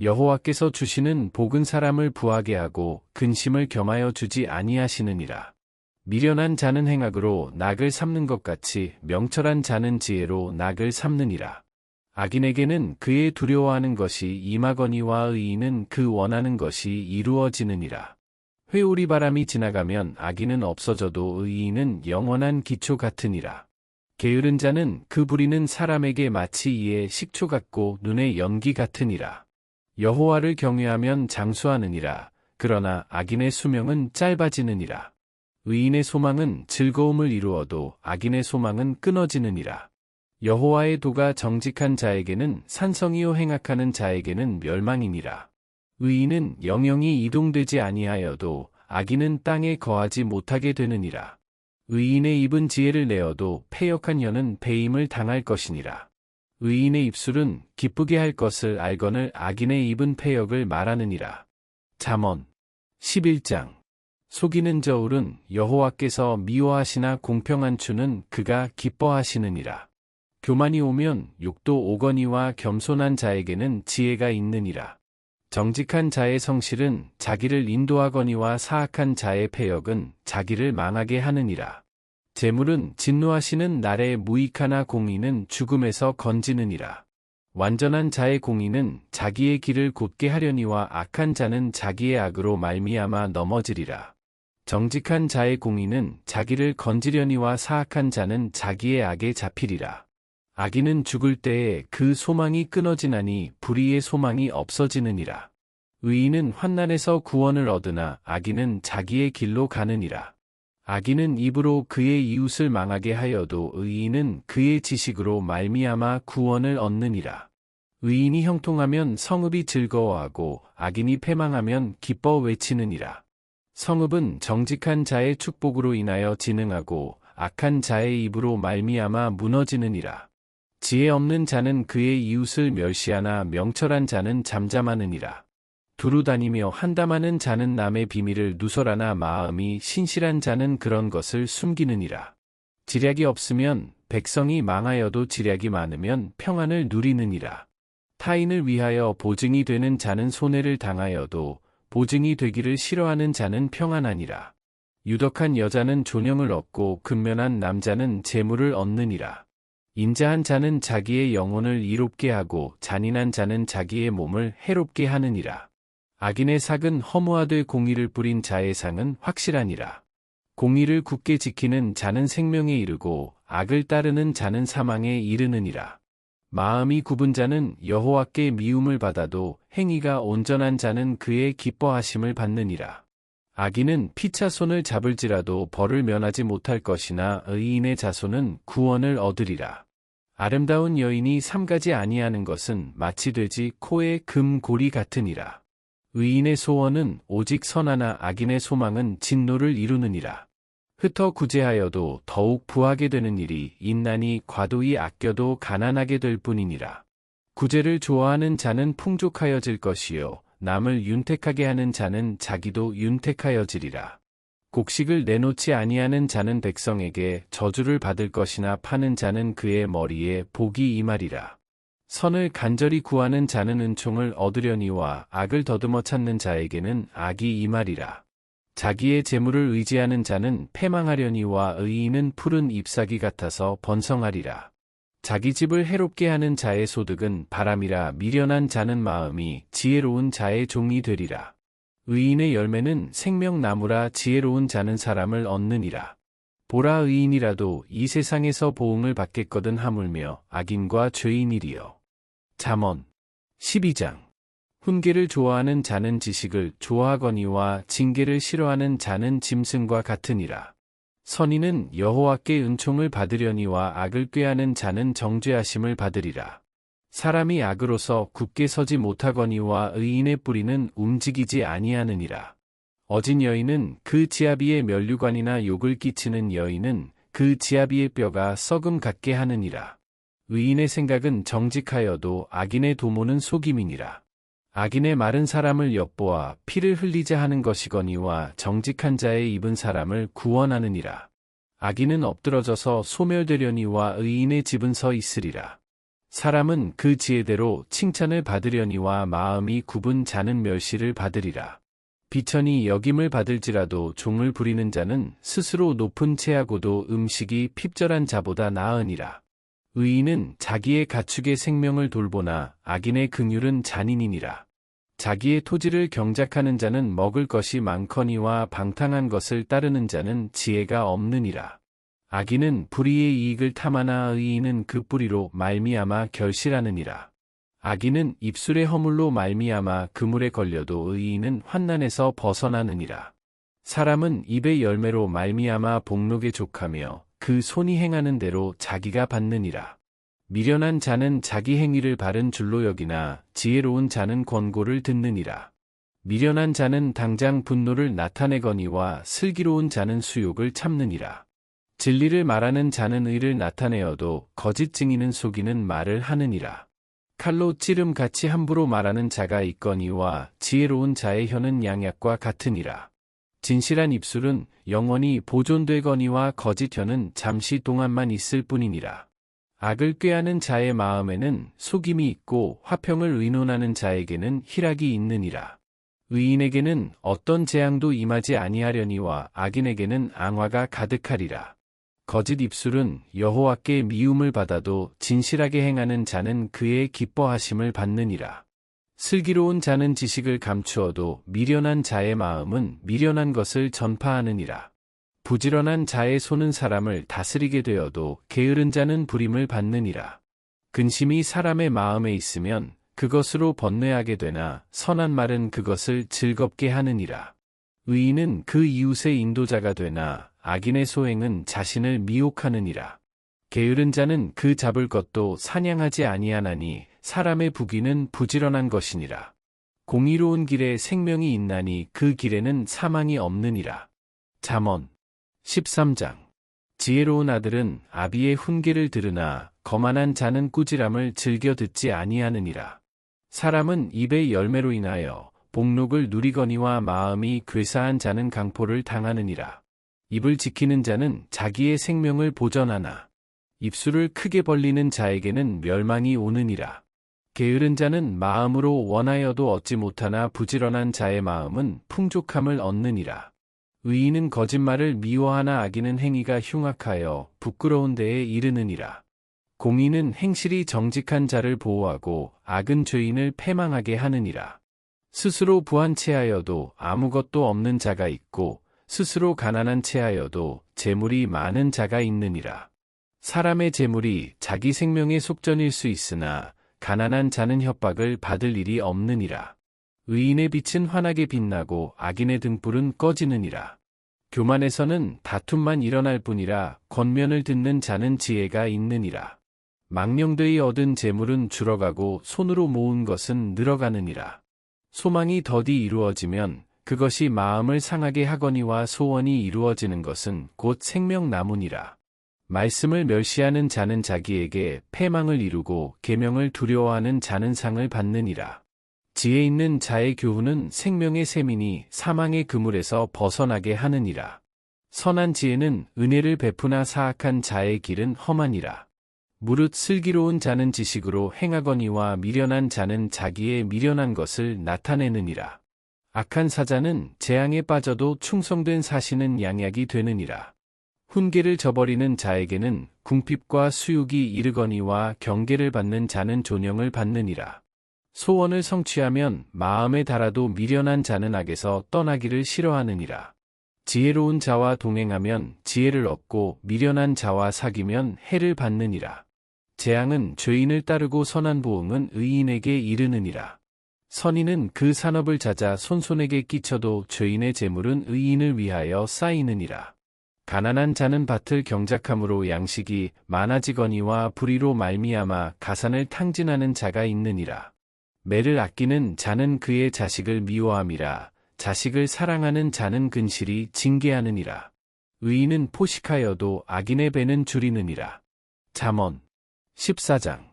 여호와께서 주시는 복은 사람을 부하게 하고 근심을 겸하여 주지 아니하시느니라. 미련한 자는 행악으로 낙을 삼는 것 같이 명철한 자는 지혜로 낙을 삼느니라. 악인에게는 그의 두려워하는 것이 임하거니와 의인은 그 원하는 것이 이루어지느니라. 회오리 바람이 지나가면 악인은 없어져도 의인은 영원한 기초 같으니라. 게으른 자는 그 부리는 사람에게 마치 이에 식초 같고 눈에 연기 같으니라. 여호와를 경외하면 장수하느니라. 그러나 악인의 수명은 짧아지느니라. 의인의 소망은 즐거움을 이루어도 악인의 소망은 끊어지느니라. 여호와의 도가 정직한 자에게는 산성이요 행악하는 자에게는 멸망이니라. 의인은 영영이 이동되지 아니하여도 악인은 땅에 거하지 못하게 되느니라. 의인의 입은 지혜를 내어도 패역한 혀는 배임을 당할 것이니라. 의인의 입술은 기쁘게 할 것을 알거늘 악인의 입은 패역을 말하느니라. 잠언 11장. 속이는 저울은 여호와께서 미워하시나 공평한 추는 그가 기뻐하시느니라. 교만이 오면 욕도 오거니와 겸손한 자에게는 지혜가 있느니라. 정직한 자의 성실은 자기를 인도하거니와 사악한 자의 패역은 자기를 망하게 하느니라. 재물은 진노하시는 날에 무익하나 공의는 죽음에서 건지느니라. 완전한 자의 공의는 자기의 길을 곧게 하려니와 악한 자는 자기의 악으로 말미암아 넘어지리라. 정직한 자의 공의는 자기를 건지려니와 사악한 자는 자기의 악에 잡히리라. 악인은 죽을 때에 그 소망이 끊어지나니 불의의 소망이 없어지느니라. 의인은 환난에서 구원을 얻으나 악인은 자기의 길로 가느니라. 악인은 입으로 그의 이웃을 망하게 하여도 의인은 그의 지식으로 말미암아 구원을 얻느니라. 의인이 형통하면 성읍이 즐거워하고 악인이 패망하면 기뻐 외치느니라. 성읍은 정직한 자의 축복으로 인하여 진흥하고 악한 자의 입으로 말미암아 무너지느니라. 지혜 없는 자는 그의 이웃을 멸시하나 명철한 자는 잠잠하느니라. 두루 다니며 한담하는 자는 남의 비밀을 누설하나 마음이 신실한 자는 그런 것을 숨기느니라. 지략이 없으면 백성이 망하여도 지략이 많으면 평안을 누리느니라. 타인을 위하여 보증이 되는 자는 손해를 당하여도 보증이 되기를 싫어하는 자는 평안하니라. 유덕한 여자는 존영을 얻고 근면한 남자는 재물을 얻느니라. 인자한 자는 자기의 영혼을 이롭게 하고 잔인한 자는 자기의 몸을 해롭게 하느니라. 악인의 삭은 허무하되 공의를 뿌린 자의 상은 확실하니라. 공의를 굳게 지키는 자는 생명에 이르고 악을 따르는 자는 사망에 이르느니라. 마음이 굽은 자는 여호와께 미움을 받아도 행위가 온전한 자는 그의 기뻐하심을 받느니라. 악인은 피차손을 잡을지라도 벌을 면하지 못할 것이나 의인의 자손은 구원을 얻으리라. 아름다운 여인이 삼가지 아니하는 것은 마치 돼지 코의 금고리 같으니라. 의인의 소원은 오직 선하나 악인의 소망은 진노를 이루느니라. 흩어 구제하여도 더욱 부하게 되는 일이 있나니 과도히 아껴도 가난하게 될 뿐이니라. 구제를 좋아하는 자는 풍족하여질 것이요 남을 윤택하게 하는 자는 자기도 윤택하여지리라. 곡식을 내놓지 아니하는 자는 백성에게 저주를 받을 것이나 파는 자는 그의 머리에 복이 임하리라. 선을 간절히 구하는 자는 은총을 얻으려니와 악을 더듬어 찾는 자에게는 악이 임하리라. 자기의 재물을 의지하는 자는 패망하려니와 의인은 푸른 잎사귀 같아서 번성하리라. 자기 집을 해롭게 하는 자의 소득은 바람이라. 미련한 자는 마음이 지혜로운 자의 종이 되리라. 의인의 열매는 생명나무라. 지혜로운 자는 사람을 얻느니라. 보라, 의인이라도 이 세상에서 보응을 받겠거든 하물며 악인과 죄인이리요. 잠언 12장. 훈계를 좋아하는 자는 지식을 좋아하거니와 징계를 싫어하는 자는 짐승과 같으니라. 선인은 여호와께 은총을 받으려니와 악을 꾀하는 자는 정죄하심을 받으리라. 사람이 악으로서 굳게 서지 못하거니와 의인의 뿌리는 움직이지 아니하느니라. 어진 여인은 그 지아비의 면류관이나 욕을 끼치는 여인은 그 지아비의 뼈가 썩음 같게 하느니라. 의인의 생각은 정직하여도 악인의 도모는 속임이니라. 악인의 말은 사람을 엿보아 피를 흘리자 하는 것이거니와 정직한 자의 입은 사람을 구원하느니라. 악인은 엎드러져서 소멸되려니와 의인의 집은 서 있으리라. 사람은 그 지혜대로 칭찬을 받으려니와 마음이 굽은 자는 멸시를 받으리라. 비천이 여김을 받을지라도 종을 부리는 자는 스스로 높은 채하고도 음식이 핍절한 자보다 나으니라. 의인은 자기의 가축의 생명을 돌보나 악인의 긍휼은 잔인이니라. 자기의 토지를 경작하는 자는 먹을 것이 많거니와 방탕한 것을 따르는 자는 지혜가 없느니라. 악인은 불의의 이익을 탐하나 의인은 그 뿌리로 말미암아 결실하느니라. 악인은 입술의 허물로 말미암아 그물에 걸려도 의인은 환난에서 벗어나느니라. 사람은 입의 열매로 말미암아 복록에 족하며 그 손이 행하는 대로 자기가 받느니라. 미련한 자는 자기 행위를 바른 줄로 여기나 지혜로운 자는 권고를 듣느니라. 미련한 자는 당장 분노를 나타내거니와 슬기로운 자는 수욕을 참느니라. 진리를 말하는 자는 의를 나타내어도 거짓 증인은 속이는 말을 하느니라. 칼로 찌름같이 함부로 말하는 자가 있거니와 지혜로운 자의 혀는 양약과 같으니라. 진실한 입술은 영원히 보존되거니와 거짓 혀는 잠시 동안만 있을 뿐이니라. 악을 꾀하는 자의 마음에는 속임이 있고 화평을 의논하는 자에게는 희락이 있느니라. 의인에게는 어떤 재앙도 임하지 아니하려니와 악인에게는 앙화가 가득하리라. 거짓 입술은 여호와께 미움을 받아도 진실하게 행하는 자는 그의 기뻐하심을 받느니라. 슬기로운 자는 지식을 감추어도 미련한 자의 마음은 미련한 것을 전파하느니라. 부지런한 자의 손은 사람을 다스리게 되어도 게으른 자는 부림을 받느니라. 근심이 사람의 마음에 있으면 그것으로 번뇌하게 되나 선한 말은 그것을 즐겁게 하느니라. 의인은 그 이웃의 인도자가 되나 악인의 소행은 자신을 미혹하느니라. 게으른 자는 그 잡을 것도 사냥하지 아니하나니 사람의 부귀는 부지런한 것이니라. 공의로운 길에 생명이 있나니 그 길에는 사망이 없느니라. 잠언 13장. 지혜로운 아들은 아비의 훈계를 들으나 거만한 자는 꾸지람을 즐겨 듣지 아니하느니라. 사람은 입의 열매로 인하여 복록을 누리거니와 마음이 괴사한 자는 강포를 당하느니라. 입을 지키는 자는 자기의 생명을 보전하나 입술을 크게 벌리는 자에게는 멸망이 오느니라. 게으른 자는 마음으로 원하여도 얻지 못하나 부지런한 자의 마음은 풍족함을 얻느니라. 의인은 거짓말을 미워하나 악인은 행위가 흉악하여 부끄러운 데에 이르느니라. 공의는 행실이 정직한 자를 보호하고 악은 죄인을 패망하게 하느니라. 스스로 부한 채하여도 아무것도 없는 자가 있고 스스로 가난한 채하여도 재물이 많은 자가 있느니라. 사람의 재물이 자기 생명의 속전일 수 있으나 가난한 자는 협박을 받을 일이 없느니라. 의인의 빛은 환하게 빛나고 악인의 등불은 꺼지느니라. 교만에서는 다툼만 일어날 뿐이라 권면을 듣는 자는 지혜가 있느니라. 망령되이 얻은 재물은 줄어가고 손으로 모은 것은 늘어가느니라. 소망이 더디 이루어지면 그것이 마음을 상하게 하거니와 소원이 이루어지는 것은 곧 생명나무니라. 말씀을 멸시하는 자는 자기에게 패망을 이루고 계명을 두려워하는 자는 상을 받느니라. 지혜 있는 자의 교훈은 생명의 셈이니 사망의 그물에서 벗어나게 하느니라. 선한 지혜는 은혜를 베푸나 사악한 자의 길은 험하니라. 무릇 슬기로운 자는 지식으로 행하거니와 미련한 자는 자기의 미련한 것을 나타내느니라. 악한 사자는 재앙에 빠져도 충성된 사시는 양약이 되느니라. 훈계를 저버리는 자에게는 궁핍과 수욕이 이르거니와 경계를 받는 자는 존영을 받느니라. 소원을 성취하면 마음에 달아도 미련한 자는 악에서 떠나기를 싫어하느니라. 지혜로운 자와 동행하면 지혜를 얻고 미련한 자와 사귀면 해를 받느니라. 재앙은 죄인을 따르고 선한 보응은 의인에게 이르느니라. 선인은 그 산업을 찾아 손손에게 끼쳐도 죄인의 재물은 의인을 위하여 쌓이느니라. 가난한 자는 밭을 경작함으로 양식이 많아지거니와 불의로 말미암아 가산을 탕진하는 자가 있느니라. 매를 아끼는 자는 그의 자식을 미워함이라. 자식을 사랑하는 자는 근실이 징계하느니라. 의인은 포식하여도 악인의 배는 줄이느니라. 잠언 14장.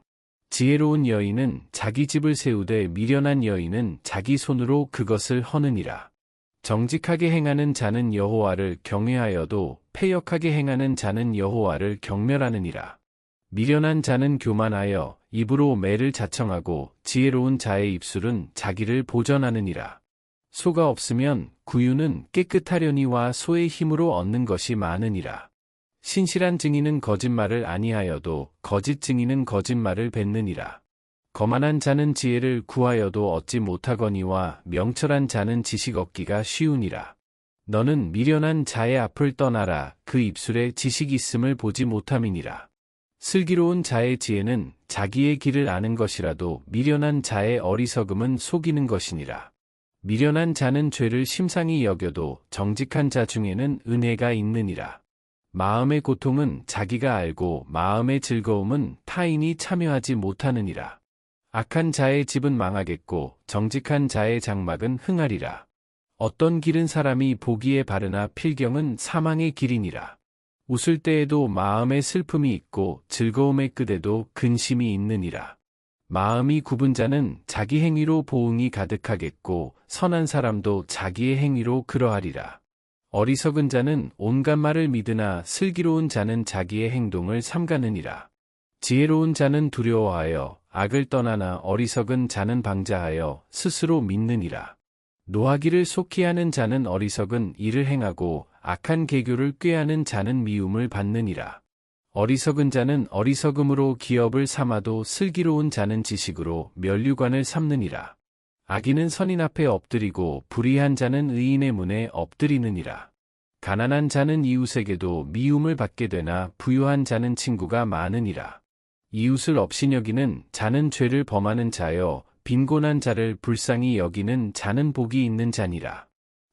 지혜로운 여인은 자기 집을 세우되 미련한 여인은 자기 손으로 그것을 허느니라. 정직하게 행하는 자는 여호와를 경외하여도 패역하게 행하는 자는 여호와를 경멸하느니라. 미련한 자는 교만하여 입으로 매를 자청하고 지혜로운 자의 입술은 자기를 보전하느니라. 소가 없으면 구유는 깨끗하려니와 소의 힘으로 얻는 것이 많으니라. 신실한 증인은 거짓말을 아니하여도 거짓 증인은 거짓말을 뱉느니라. 거만한 자는 지혜를 구하여도 얻지 못하거니와 명철한 자는 지식 얻기가 쉬우니라. 너는 미련한 자의 앞을 떠나라. 그 입술에 지식 있음을 보지 못함이니라. 슬기로운 자의 지혜는 자기의 길을 아는 것이라도 미련한 자의 어리석음은 속이는 것이니라. 미련한 자는 죄를 심상히 여겨도 정직한 자 중에는 은혜가 있느니라. 마음의 고통은 자기가 알고 마음의 즐거움은 타인이 참여하지 못하느니라. 악한 자의 집은 망하겠고 정직한 자의 장막은 흥하리라. 어떤 길은 사람이 보기에 바르나 필경은 사망의 길이니라. 웃을 때에도 마음에 슬픔이 있고 즐거움의 끝에도 근심이 있느니라. 마음이 굽은 자는 자기 행위로 보응이 가득하겠고 선한 사람도 자기의 행위로 그러하리라. 어리석은 자는 온갖 말을 믿으나 슬기로운 자는 자기의 행동을 삼가느니라. 지혜로운 자는 두려워하여 악을 떠나나 어리석은 자는 방자하여 스스로 믿느니라. 노하기를 속히 하는 자는 어리석은 일을 행하고 악한 계교를 꾀하는 자는 미움을 받느니라. 어리석은 자는 어리석음으로 기업을 삼아도 슬기로운 자는 지식으로 면류관을 삼느니라. 악인은 선인 앞에 엎드리고 불의한 자는 의인의 문에 엎드리느니라. 가난한 자는 이웃에게도 미움을 받게 되나 부유한 자는 친구가 많으니라. 이웃을 업신여기는 자는 죄를 범하는 자여 빈곤한 자를 불쌍히 여기는 자는 복이 있는 자니라.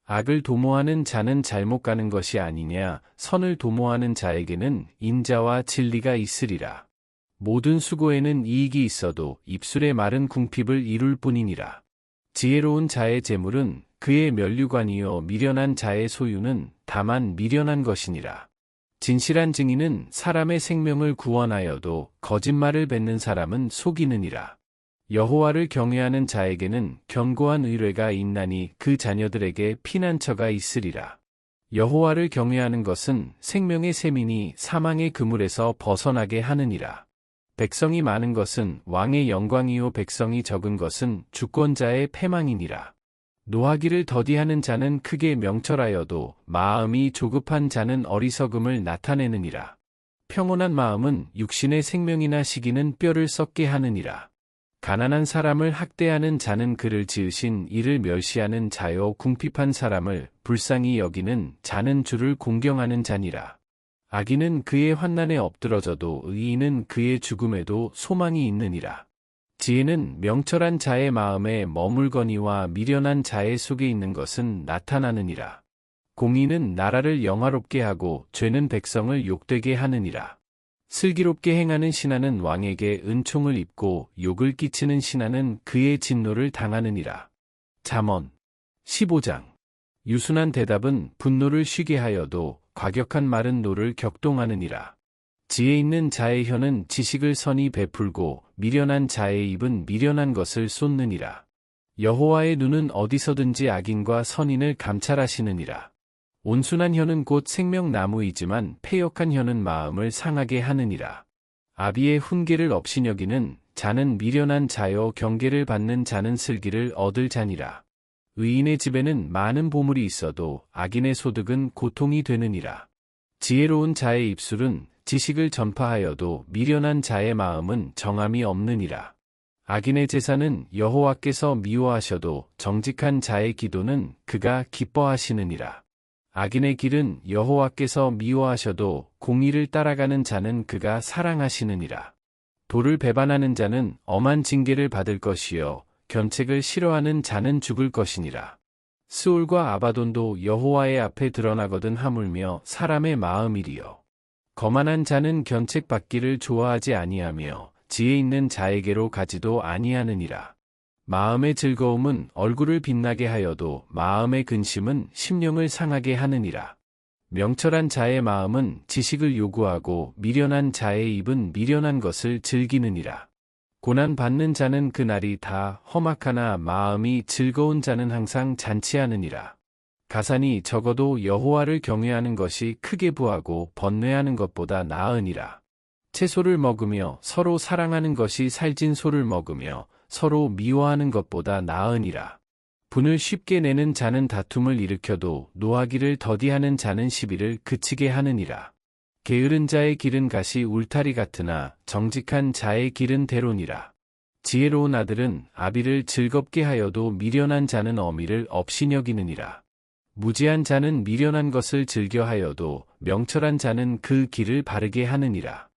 악을 도모하는 자는 잘못 가는 것이 아니냐. 선을 도모하는 자에게는 인자와 진리가 있으리라. 모든 수고에는 이익이 있어도 입술의 말은 궁핍을 이룰 뿐이니라. 지혜로운 자의 재물은 그의 면류관이요 미련한 자의 소유는 다만 미련한 것이니라. 진실한 증인은 사람의 생명을 구원하여도 거짓말을 뱉는 사람은 속이느니라. 여호와를 경외하는 자에게는 견고한 의뢰가 있나니 그 자녀들에게 피난처가 있으리라. 여호와를 경외하는 것은 생명의 셈이니 사망의 그물에서 벗어나게 하느니라. 백성이 많은 것은 왕의 영광이요 백성이 적은 것은 주권자의 패망이니라. 노하기를 더디하는 자는 크게 명철하여도 마음이 조급한 자는 어리석음을 나타내느니라. 평온한 마음은 육신의 생명이나 시기는 뼈를 썩게 하느니라. 가난한 사람을 학대하는 자는 그를 지으신 이를 멸시하는 자요 궁핍한 사람을 불쌍히 여기는 자는 주를 공경하는 자니라. 악인은 그의 환난에 엎드러져도 의인은 그의 죽음에도 소망이 있느니라. 지혜는 명철한 자의 마음에 머물거니와 미련한 자의 속에 있는 것은 나타나느니라. 공의는 나라를 영화롭게 하고 죄는 백성을 욕되게 하느니라. 슬기롭게 행하는 신하는 왕에게 은총을 입고 욕을 끼치는 신하는 그의 진노를 당하느니라. 잠언 15장. 유순한 대답은 분노를 쉬게 하여도 과격한 말은 노를 격동하느니라. 지혜 있는 자의 혀는 지식을 선히 베풀고 미련한 자의 입은 미련한 것을 쏟느니라. 여호와의 눈은 어디서든지 악인과 선인을 감찰하시느니라. 온순한 혀는 곧 생명나무이지만 패역한 혀는 마음을 상하게 하느니라. 아비의 훈계를 업신여기는 자는 미련한 자요 경계를 받는 자는 슬기를 얻을 자니라. 의인의 집에는 많은 보물이 있어도 악인의 소득은 고통이 되느니라. 지혜로운 자의 입술은 지식을 전파하여도 미련한 자의 마음은 정함이 없느니라. 악인의 제사는 여호와께서 미워하셔도 정직한 자의 기도는 그가 기뻐하시느니라. 악인의 길은 여호와께서 미워하셔도 공의를 따라가는 자는 그가 사랑하시느니라. 도를 배반하는 자는 엄한 징계를 받을 것이요 견책을 싫어하는 자는 죽을 것이니라. 스올과 아바돈도 여호와의 앞에 드러나거든 하물며 사람의 마음이리요. 거만한 자는 견책 받기를 좋아하지 아니하며 지혜 있는 자에게로 가지도 아니하느니라. 마음의 즐거움은 얼굴을 빛나게 하여도 마음의 근심은 심령을 상하게 하느니라. 명철한 자의 마음은 지식을 요구하고 미련한 자의 입은 미련한 것을 즐기느니라. 고난 받는 자는 그날이 다 험악하나 마음이 즐거운 자는 항상 잔치하느니라. 가산이 적어도 여호와를 경외하는 것이 크게 부하고 번뇌하는 것보다 나으니라. 채소를 먹으며 서로 사랑하는 것이 살진 소를 먹으며 서로 미워하는 것보다 나으니라. 분을 쉽게 내는 자는 다툼을 일으켜도 노하기를 더디하는 자는 시비를 그치게 하느니라. 게으른 자의 길은 가시 울타리 같으나 정직한 자의 길은 대로니라. 지혜로운 아들은 아비를 즐겁게 하여도 미련한 자는 어미를 업신여기느니라. 무지한 자는 미련한 것을 즐겨 하여도 명철한 자는 그 길을 바르게 하느니라.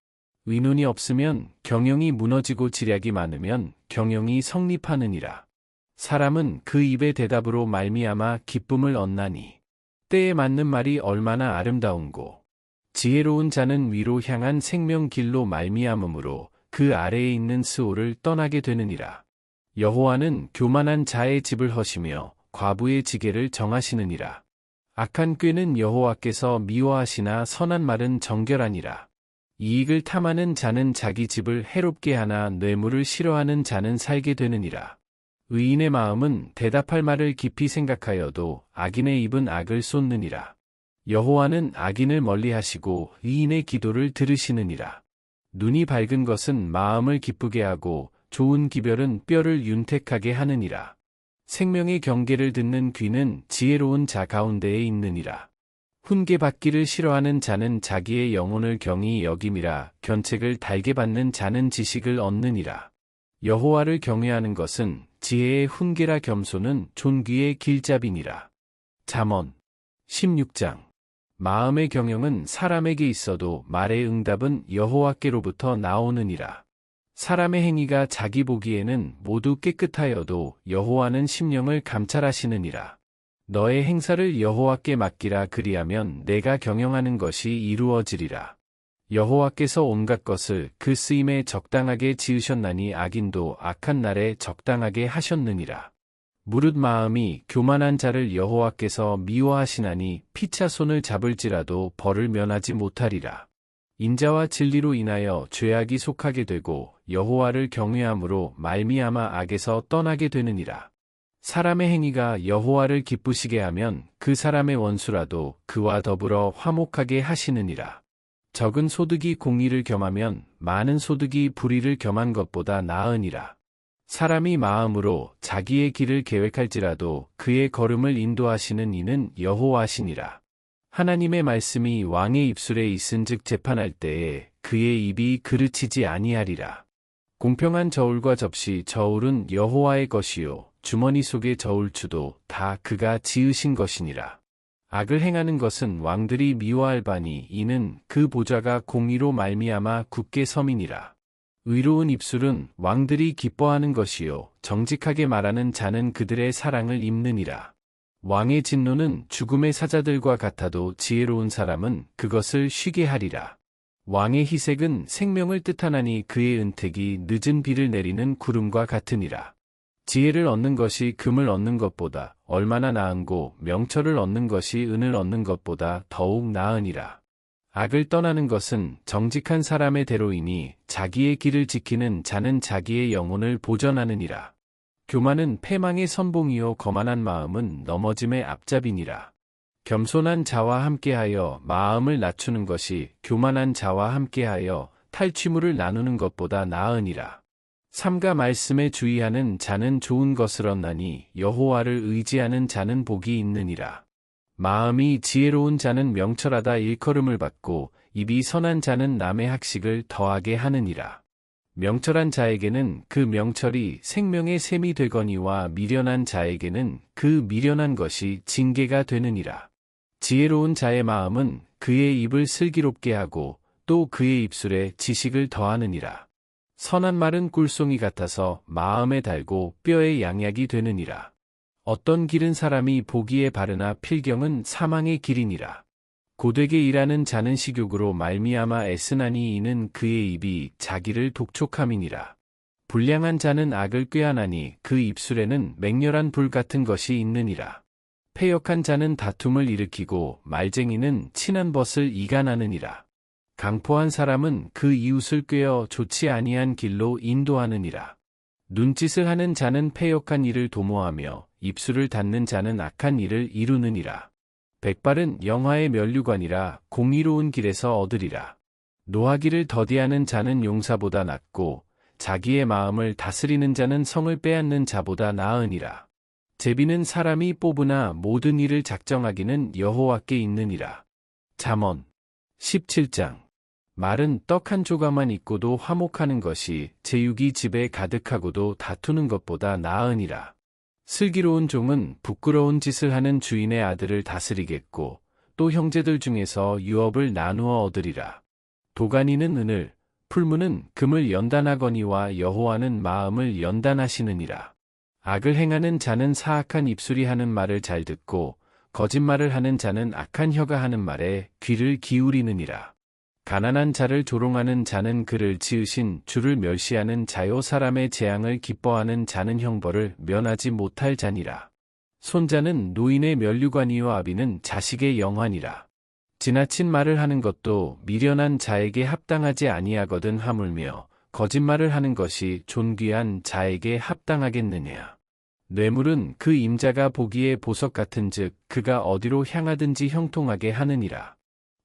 의논이 없으면 경영이 무너지고 지략이 많으면 경영이 성립하느니라. 사람은 그 입의 대답으로 말미암아 기쁨을 얻나니 때에 맞는 말이 얼마나 아름다운고. 지혜로운 자는 위로 향한 생명길로 말미암음으로 그 아래에 있는 스올을 떠나게 되느니라. 여호와는 교만한 자의 집을 허시며 과부의 지계를 정하시느니라. 악한 꾀는 여호와께서 미워하시나 선한 말은 정결하니라. 이익을 탐하는 자는 자기 집을 해롭게 하나 뇌물을 싫어하는 자는 살게 되느니라. 의인의 마음은 대답할 말을 깊이 생각하여도 악인의 입은 악을 쏟느니라. 여호와는 악인을 멀리하시고 의인의 기도를 들으시느니라. 눈이 밝은 것은 마음을 기쁘게 하고 좋은 기별은 뼈를 윤택하게 하느니라. 생명의 경계를 듣는 귀는 지혜로운 자 가운데에 있느니라. 훈계 받기를 싫어하는 자는 자기의 영혼을 경히 여김이라. 견책을 달게 받는 자는 지식을 얻느니라. 여호와를 경외하는 것은 지혜의 훈계라. 겸손은 존귀의 길잡이니라. 잠언 16장. 마음의 경영은 사람에게 있어도 말의 응답은 여호와께로부터 나오느니라. 사람의 행위가 자기 보기에는 모두 깨끗하여도 여호와는 심령을 감찰하시느니라. 너의 행사를 여호와께 맡기라. 그리하면 내가 경영하는 것이 이루어지리라. 여호와께서 온갖 것을 그 쓰임에 적당하게 지으셨나니 악인도 악한 날에 적당하게 하셨느니라. 무릇 마음이 교만한 자를 여호와께서 미워하시나니 피차 손을 잡을지라도 벌을 면하지 못하리라. 인자와 진리로 인하여 죄악이 속하게 되고 여호와를 경외함으로 말미암아 악에서 떠나게 되느니라. 사람의 행위가 여호와를 기쁘시게 하면 그 사람의 원수라도 그와 더불어 화목하게 하시느니라. 적은 소득이 공의를 겸하면 많은 소득이 불의를 겸한 것보다 나으니라. 사람이 마음으로 자기의 길을 계획할지라도 그의 걸음을 인도하시는 이는 여호와시니라. 하나님의 말씀이 왕의 입술에 있은즉 재판할 때에 그의 입이 그르치지 아니하리라. 공평한 저울과 접시, 저울은 여호와의 것이요 주머니 속의 저울추도 다 그가 지으신 것이니라. 악을 행하는 것은 왕들이 미워할 바니 이는 그 보좌가 공의로 말미암아 굳게 섬이니라. 의로운 입술은 왕들이 기뻐하는 것이요 정직하게 말하는 자는 그들의 사랑을 입느니라. 왕의 진노는 죽음의 사자들과 같아도 지혜로운 사람은 그것을 쉬게 하리라. 왕의 희색은 생명을 뜻하나니 그의 은택이 늦은 비를 내리는 구름과 같으니라. 지혜를 얻는 것이 금을 얻는 것보다 얼마나 나은고 명철을 얻는 것이 은을 얻는 것보다 더욱 나으니라. 악을 떠나는 것은 정직한 사람의 대로이니 자기의 길을 지키는 자는 자기의 영혼을 보전하느니라. 교만은 패망의 선봉이요 거만한 마음은 넘어짐의 앞잡이니라. 겸손한 자와 함께하여 마음을 낮추는 것이 교만한 자와 함께하여 탈취물을 나누는 것보다 나으니라. 삼가 말씀에 주의하는 자는 좋은 것을 얻나니 여호와를 의지하는 자는 복이 있느니라. 마음이 지혜로운 자는 명철하다 일컬음을 받고 입이 선한 자는 남의 학식을 더하게 하느니라. 명철한 자에게는 그 명철이 생명의 샘이 되거니와 미련한 자에게는 그 미련한 것이 징계가 되느니라. 지혜로운 자의 마음은 그의 입을 슬기롭게 하고 또 그의 입술에 지식을 더하느니라. 선한 말은 꿀송이 같아서 마음에 달고 뼈에 양약이 되느니라. 어떤 길은 사람이 보기에 바르나 필경은 사망의 길이니라. 고되게 일하는 자는 식욕으로 말미암아 애쓰나니 이는 그의 입이 자기를 독촉함이니라. 불량한 자는 악을 꾀하나니 그 입술에는 맹렬한 불 같은 것이 있느니라. 패역한 자는 다툼을 일으키고 말쟁이는 친한 벗을 이간하느니라. 강포한 사람은 그 이웃을 꾀어 좋지 아니한 길로 인도하느니라. 눈짓을 하는 자는 패역한 일을 도모하며 입술을 닫는 자는 악한 일을 이루느니라. 백발은 영화의 면류관이라 공의로운 길에서 얻으리라. 노하기를 더디하는 자는 용사보다 낫고 자기의 마음을 다스리는 자는 성을 빼앗는 자보다 나으니라. 제비는 사람이 뽑으나 모든 일을 작정하기는 여호와께 있느니라. 잠언 17장. 말은 떡 한 조각만 있고도 화목하는 것이 제육이 집에 가득하고도 다투는 것보다 나으니라. 슬기로운 종은 부끄러운 짓을 하는 주인의 아들을 다스리겠고 또 형제들 중에서 유업을 나누어 얻으리라. 도가니는 은을, 풀무는 금을 연단하거니와 여호와는 마음을 연단하시느니라. 악을 행하는 자는 사악한 입술이 하는 말을 잘 듣고 거짓말을 하는 자는 악한 혀가 하는 말에 귀를 기울이느니라. 가난한 자를 조롱하는 자는 그를 지으신 주를 멸시하는 자요 사람의 재앙을 기뻐하는 자는 형벌을 면하지 못할 자니라. 손자는 노인의 면류관이요 아비는 자식의 영환이라. 지나친 말을 하는 것도 미련한 자에게 합당하지 아니하거든 하물며 거짓말을 하는 것이 존귀한 자에게 합당하겠느냐. 뇌물은 그 임자가 보기에 보석 같은즉 그가 어디로 향하든지 형통하게 하느니라.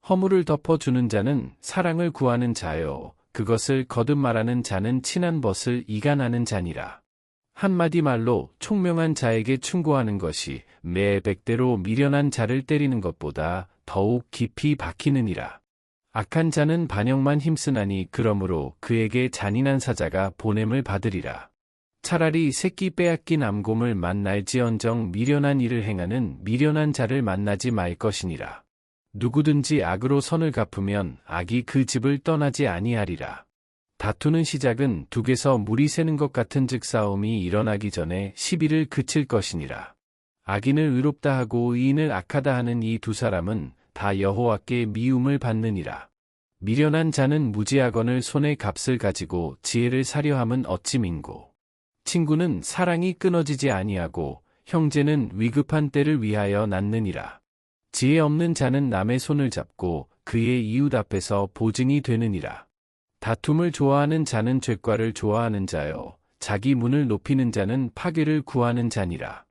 허물을 덮어주는 자는 사랑을 구하는 자요 그것을 거듭 말하는 자는 친한 벗을 이간하는 자니라. 한마디 말로 총명한 자에게 충고하는 것이 매 100대로 미련한 자를 때리는 것보다 더욱 깊이 박히느니라. 악한 자는 반역만 힘쓰나니 그러므로 그에게 잔인한 사자가 보냄을 받으리라. 차라리 새끼 빼앗긴 암곰을 만날지언정 미련한 일을 행하는 미련한 자를 만나지 말 것이니라. 누구든지 악으로 선을 갚으면 악이 그 집을 떠나지 아니하리라. 다투는 시작은 둑에서 물이 새는 것 같은즉 싸움이 일어나기 전에 시비를 그칠 것이니라. 악인을 의롭다 하고 의인을 악하다 하는 이 두 사람은 다 여호와께 미움을 받느니라. 미련한 자는 무지하거늘 손에 값을 가지고 지혜를 사려 함은 어찌 민고. 친구는 사랑이 끊어지지 아니하고 형제는 위급한 때를 위하여 낳느니라. 지혜 없는 자는 남의 손을 잡고 그의 이웃 앞에서 보증이 되느니라. 다툼을 좋아하는 자는 죄과를 좋아하는 자요 자기 문을 높이는 자는 파괴를 구하는 자니라.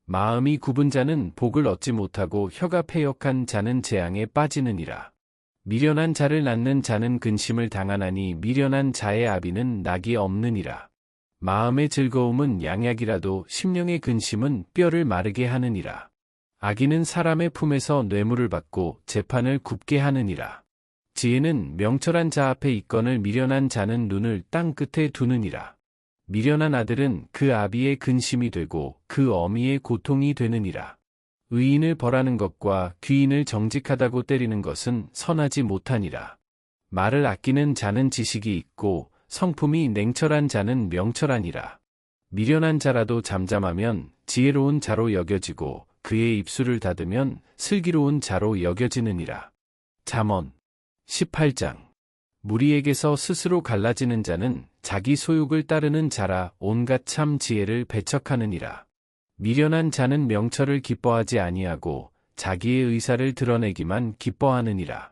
마음이 굽은 자는 복을 얻지 못하고 혀가 패역한 자는 재앙에 빠지느니라. 미련한 자를 낳는 자는 근심을 당하나니 미련한 자의 아비는 낙이 없느니라. 마음의 즐거움은 양약이라도 심령의 근심은 뼈를 마르게 하느니라. 악인은 사람의 품에서 뇌물을 받고 재판을 굽게 하느니라. 지혜는 명철한 자 앞에 있거늘 미련한 자는 눈을 땅 끝에 두느니라. 미련한 아들은 그 아비의 근심이 되고 그 어미의 고통이 되느니라. 의인을 벌하는 것과 귀인을 정직하다고 때리는 것은 선하지 못하니라. 말을 아끼는 자는 지식이 있고 성품이 냉철한 자는 명철하니라. 미련한 자라도 잠잠하면 지혜로운 자로 여겨지고 그의 입술을 닫으면 슬기로운 자로 여겨지느니라. 잠언 18장. 무리에게서 스스로 갈라지는 자는 자기 소욕을 따르는 자라 온갖 참 지혜를 배척하느니라. 미련한 자는 명철을 기뻐하지 아니하고 자기의 의사를 드러내기만 기뻐하느니라.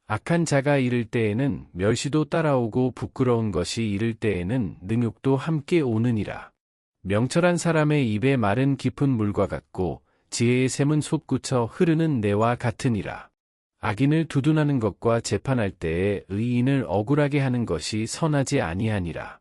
악한 자가 이를 때에는 멸시도 따라오고 부끄러운 것이 이를 때에는 능욕도 함께 오느니라. 명철한 사람의 입의 말은 깊은 물과 같고 지혜의 샘은 솟구쳐 흐르는 내와 같으니라. 악인을 두둔하는 것과 재판할 때에 의인을 억울하게 하는 것이 선하지 아니하니라.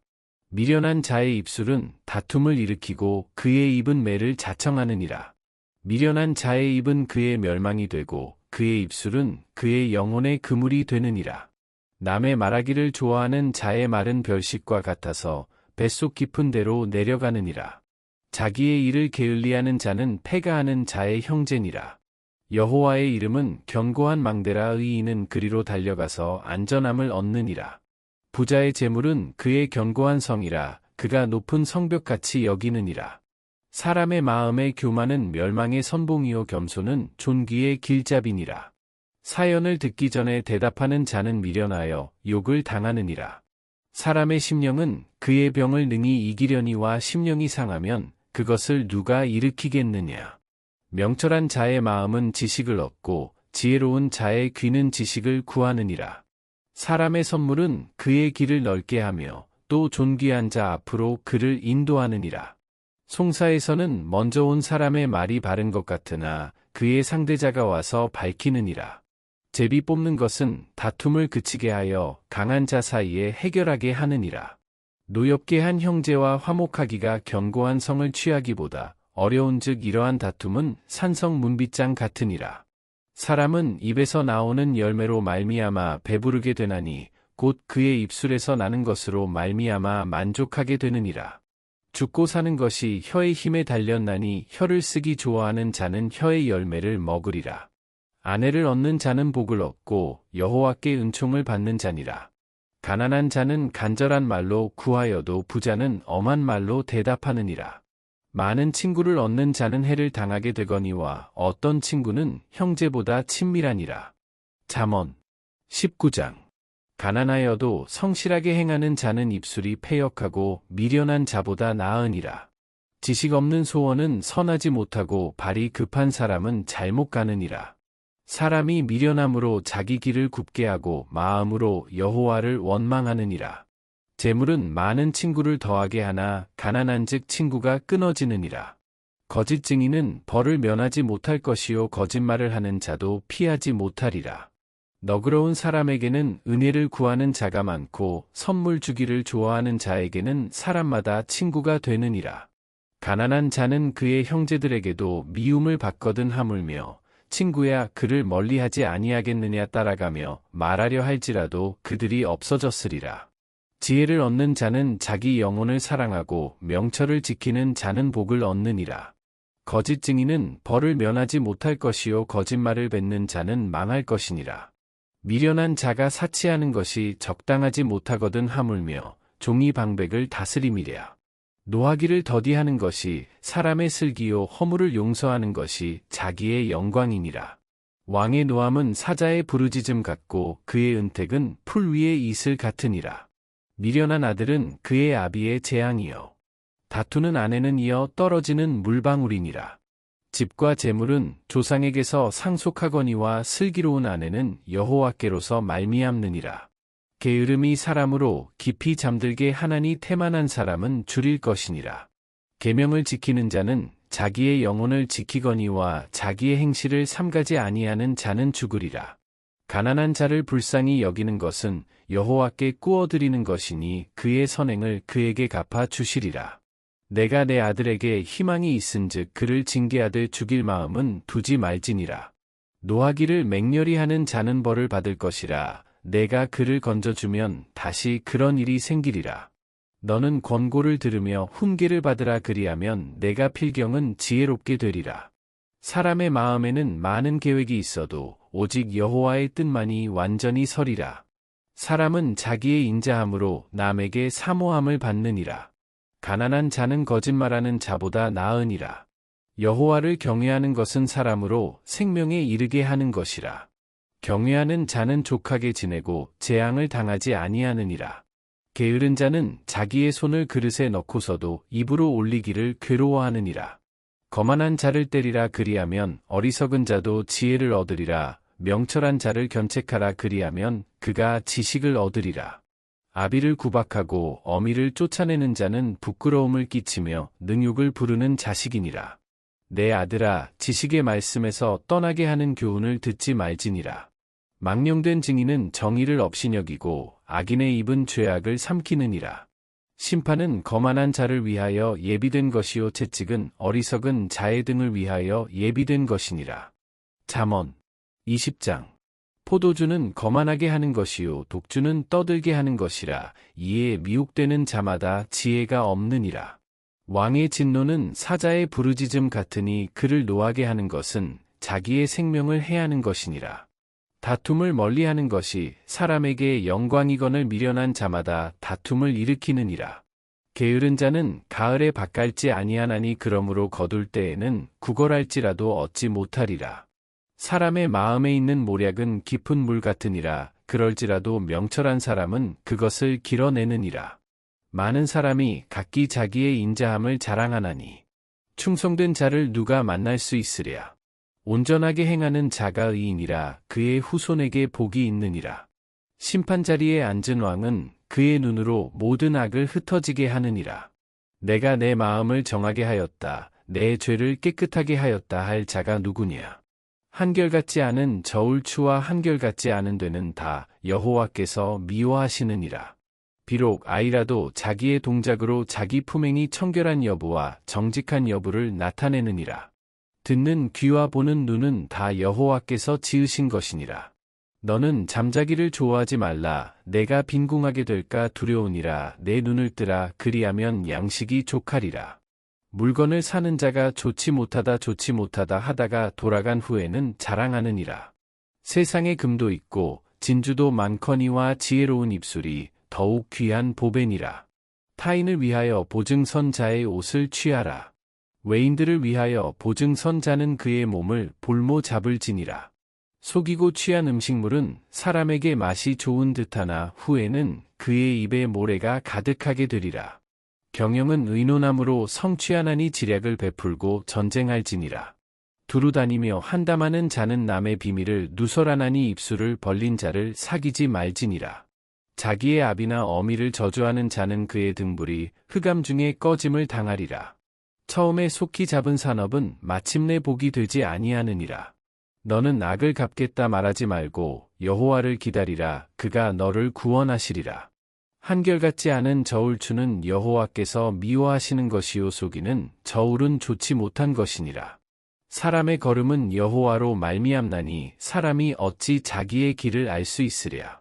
미련한 자의 입술은 다툼을 일으키고 그의 입은 매를 자청하느니라. 미련한 자의 입은 그의 멸망이 되고 그의 입술은 그의 영혼의 그물이 되느니라. 남의 말하기를 좋아하는 자의 말은 별식과 같아서 뱃속 깊은 데로 내려가느니라. 자기의 일을 게을리하는 자는 패가하는 자의 형제니라. 여호와의 이름은 견고한 망대라. 의인은 그리로 달려가서 안전함을 얻느니라. 부자의 재물은 그의 견고한 성이라. 그가 높은 성벽같이 여기느니라. 사람의 마음의 교만은 멸망의 선봉이요 겸손은 존귀의 길잡이니라. 사연을 듣기 전에 대답하는 자는 미련하여 욕을 당하느니라. 사람의 심령은 그의 병을 능히 이기려니와 심령이 상하면 그것을 누가 일으키겠느냐. 명철한 자의 마음은 지식을 얻고 지혜로운 자의 귀는 지식을 구하느니라. 사람의 선물은 그의 길을 넓게 하며 또 존귀한 자 앞으로 그를 인도하느니라. 송사에서는 먼저 온 사람의 말이 바른 것 같으나 그의 상대자가 와서 밝히느니라. 제비 뽑는 것은 다툼을 그치게 하여 강한 자 사이에 해결하게 하느니라. 노엽게 한 형제와 화목하기가 견고한 성을 취하기보다 어려운즉 이러한 다툼은 산성 문빗장 같으니라. 사람은 입에서 나오는 열매로 말미암아 배부르게 되나니 곧 그의 입술에서 나는 것으로 말미암아 만족하게 되느니라. 죽고 사는 것이 혀의 힘에 달렸나니 혀를 쓰기 좋아하는 자는 혀의 열매를 먹으리라. 아내를 얻는 자는 복을 얻고 여호와께 은총을 받는 자니라. 가난한 자는 간절한 말로 구하여도 부자는 엄한 말로 대답하느니라. 많은 친구를 얻는 자는 해를 당하게 되거니와 어떤 친구는 형제보다 친밀하니라. 잠언 19장. 가난하여도 성실하게 행하는 자는 입술이 패역하고 미련한 자보다 나으니라. 지식 없는 소원은 선하지 못하고 발이 급한 사람은 잘못 가느니라. 사람이 미련함으로 자기 길을 굽게 하고 마음으로 여호와를 원망하느니라. 재물은 많은 친구를 더하게 하나 가난한즉 친구가 끊어지느니라. 거짓 증인은 벌을 면하지 못할 것이요 거짓말을 하는 자도 피하지 못하리라. 너그러운 사람에게는 은혜를 구하는 자가 많고 선물 주기를 좋아하는 자에게는 사람마다 친구가 되느니라. 가난한 자는 그의 형제들에게도 미움을 받거든 하물며 친구야 그를 멀리하지 아니하겠느냐 따라가며 말하려 할지라도 그들이 없어졌으리라. 지혜를 얻는 자는 자기 영혼을 사랑하고 명철을 지키는 자는 복을 얻느니라. 거짓 증인은 벌을 면하지 못할 것이요 거짓말을 뱉는 자는 망할 것이니라. 미련한 자가 사치하는 것이 적당하지 못하거든 하물며 종이 방백을 다스림이랴. 노하기를 더디하는 것이 사람의 슬기요 허물을 용서하는 것이 자기의 영광이니라. 왕의 노함은 사자의 부르짖음 같고 그의 은택은 풀 위의 이슬 같으니라. 미련한 아들은 그의 아비의 재앙이요 다투는 아내는 이어 떨어지는 물방울이니라. 집과 재물은 조상에게서 상속하거니와 슬기로운 아내는 여호와께로서 말미암느니라. 게으름이 사람으로 깊이 잠들게 하나니 태만한 사람은 줄일 것이니라. 계명을 지키는 자는 자기의 영혼을 지키거니와 자기의 행실을 삼가지 아니하는 자는 죽으리라. 가난한 자를 불쌍히 여기는 것은 여호와께 꾸어드리는 것이니 그의 선행을 그에게 갚아 주시리라. 내가 내 아들에게 희망이 있은즉 그를 징계하되 죽일 마음은 두지 말지니라. 노하기를 맹렬히 하는 자는 벌을 받을 것이라. 내가 그를 건져주면 다시 그런 일이 생기리라. 너는 권고를 들으며 훈계를 받으라 그리하면 내가 필경은 지혜롭게 되리라. 사람의 마음에는 많은 계획이 있어도 오직 여호와의 뜻만이 완전히 서리라. 사람은 자기의 인자함으로 남에게 사모함을 받느니라. 가난한 자는 거짓말하는 자보다 나으니라. 여호와를 경외하는 것은 사람으로 생명에 이르게 하는 것이라. 경외하는 자는 족하게 지내고 재앙을 당하지 아니하느니라. 게으른 자는 자기의 손을 그릇에 넣고서도 입으로 올리기를 괴로워하느니라. 거만한 자를 때리라 그리하면 어리석은 자도 지혜를 얻으리라. 명철한 자를 견책하라 그리하면 그가 지식을 얻으리라. 아비를 구박하고 어미를 쫓아내는 자는 부끄러움을 끼치며 능욕을 부르는 자식이니라. 내 아들아 지식의 말씀에서 떠나게 하는 교훈을 듣지 말지니라. 망령된 증인은 정의를 업신여기고 악인의 입은 죄악을 삼키느니라. 심판은 거만한 자를 위하여 예비된 것이요 채찍은 어리석은 자의 등을 위하여 예비된 것이니라. 잠언 20장. 포도주는 거만하게 하는 것이요 독주는 떠들게 하는 것이라. 이에 미혹되는 자마다 지혜가 없느니라. 왕의 진노는 사자의 부르짖음 같으니 그를 노하게 하는 것은 자기의 생명을 해하는 것이니라. 다툼을 멀리하는 것이 사람에게 영광이거늘 미련한 자마다 다툼을 일으키느니라. 게으른 자는 가을에 밭갈지 아니하나니 그러므로 거둘 때에는 구걸할지라도 얻지 못하리라. 사람의 마음에 있는 모략은 깊은 물 같으니라. 그럴지라도 명철한 사람은 그것을 길어내느니라. 많은 사람이 각기 자기의 인자함을 자랑하나니 충성된 자를 누가 만날 수 있으랴. 온전하게 행하는 자가 의인이라. 그의 후손에게 복이 있느니라. 심판 자리에 앉은 왕은 그의 눈으로 모든 악을 흩어지게 하느니라. 내가 내 마음을 정하게 하였다. 내 죄를 깨끗하게 하였다 할 자가 누구냐. 한결같지 않은 저울추와 한결같지 않은 되는 다 여호와께서 미워하시느니라. 비록 아이라도 자기의 동작으로 자기 품행이 청결한 여부와 정직한 여부를 나타내느니라. 듣는 귀와 보는 눈은 다 여호와께서 지으신 것이니라. 너는 잠자기를 좋아하지 말라. 내가 빈궁하게 될까 두려우니라. 내 눈을 뜨라. 그리하면 양식이 족하리라. 물건을 사는 자가 좋지 못하다 하다가 돌아간 후에는 자랑하느니라. 세상에 금도 있고 진주도 많거니와 지혜로운 입술이 더욱 귀한 보배니라. 타인을 위하여 보증선 자의 옷을 취하라. 외인들을 위하여 보증선 자는 그의 몸을 볼모 잡을지니라. 속이고 취한 음식물은 사람에게 맛이 좋은 듯하나 후에는 그의 입에 모래가 가득하게 되리라. 경영은 의논함으로 성취하나니 지략을 베풀고 전쟁할지니라. 두루 다니며 한담하는 자는 남의 비밀을 누설하나니 입술을 벌린 자를 사귀지 말지니라. 자기의 아비나 어미를 저주하는 자는 그의 등불이 흑암 중에 꺼짐을 당하리라. 처음에 속히 잡은 산업은 마침내 복이 되지 아니하느니라. 너는 악을 갚겠다 말하지 말고 여호와를 기다리라. 그가 너를 구원하시리라. 한결같지 않은 저울추는 여호와께서 미워하시는 것이요 속이는 저울은 좋지 못한 것이니라. 사람의 걸음은 여호와로 말미암나니 사람이 어찌 자기의 길을 알 수 있으랴.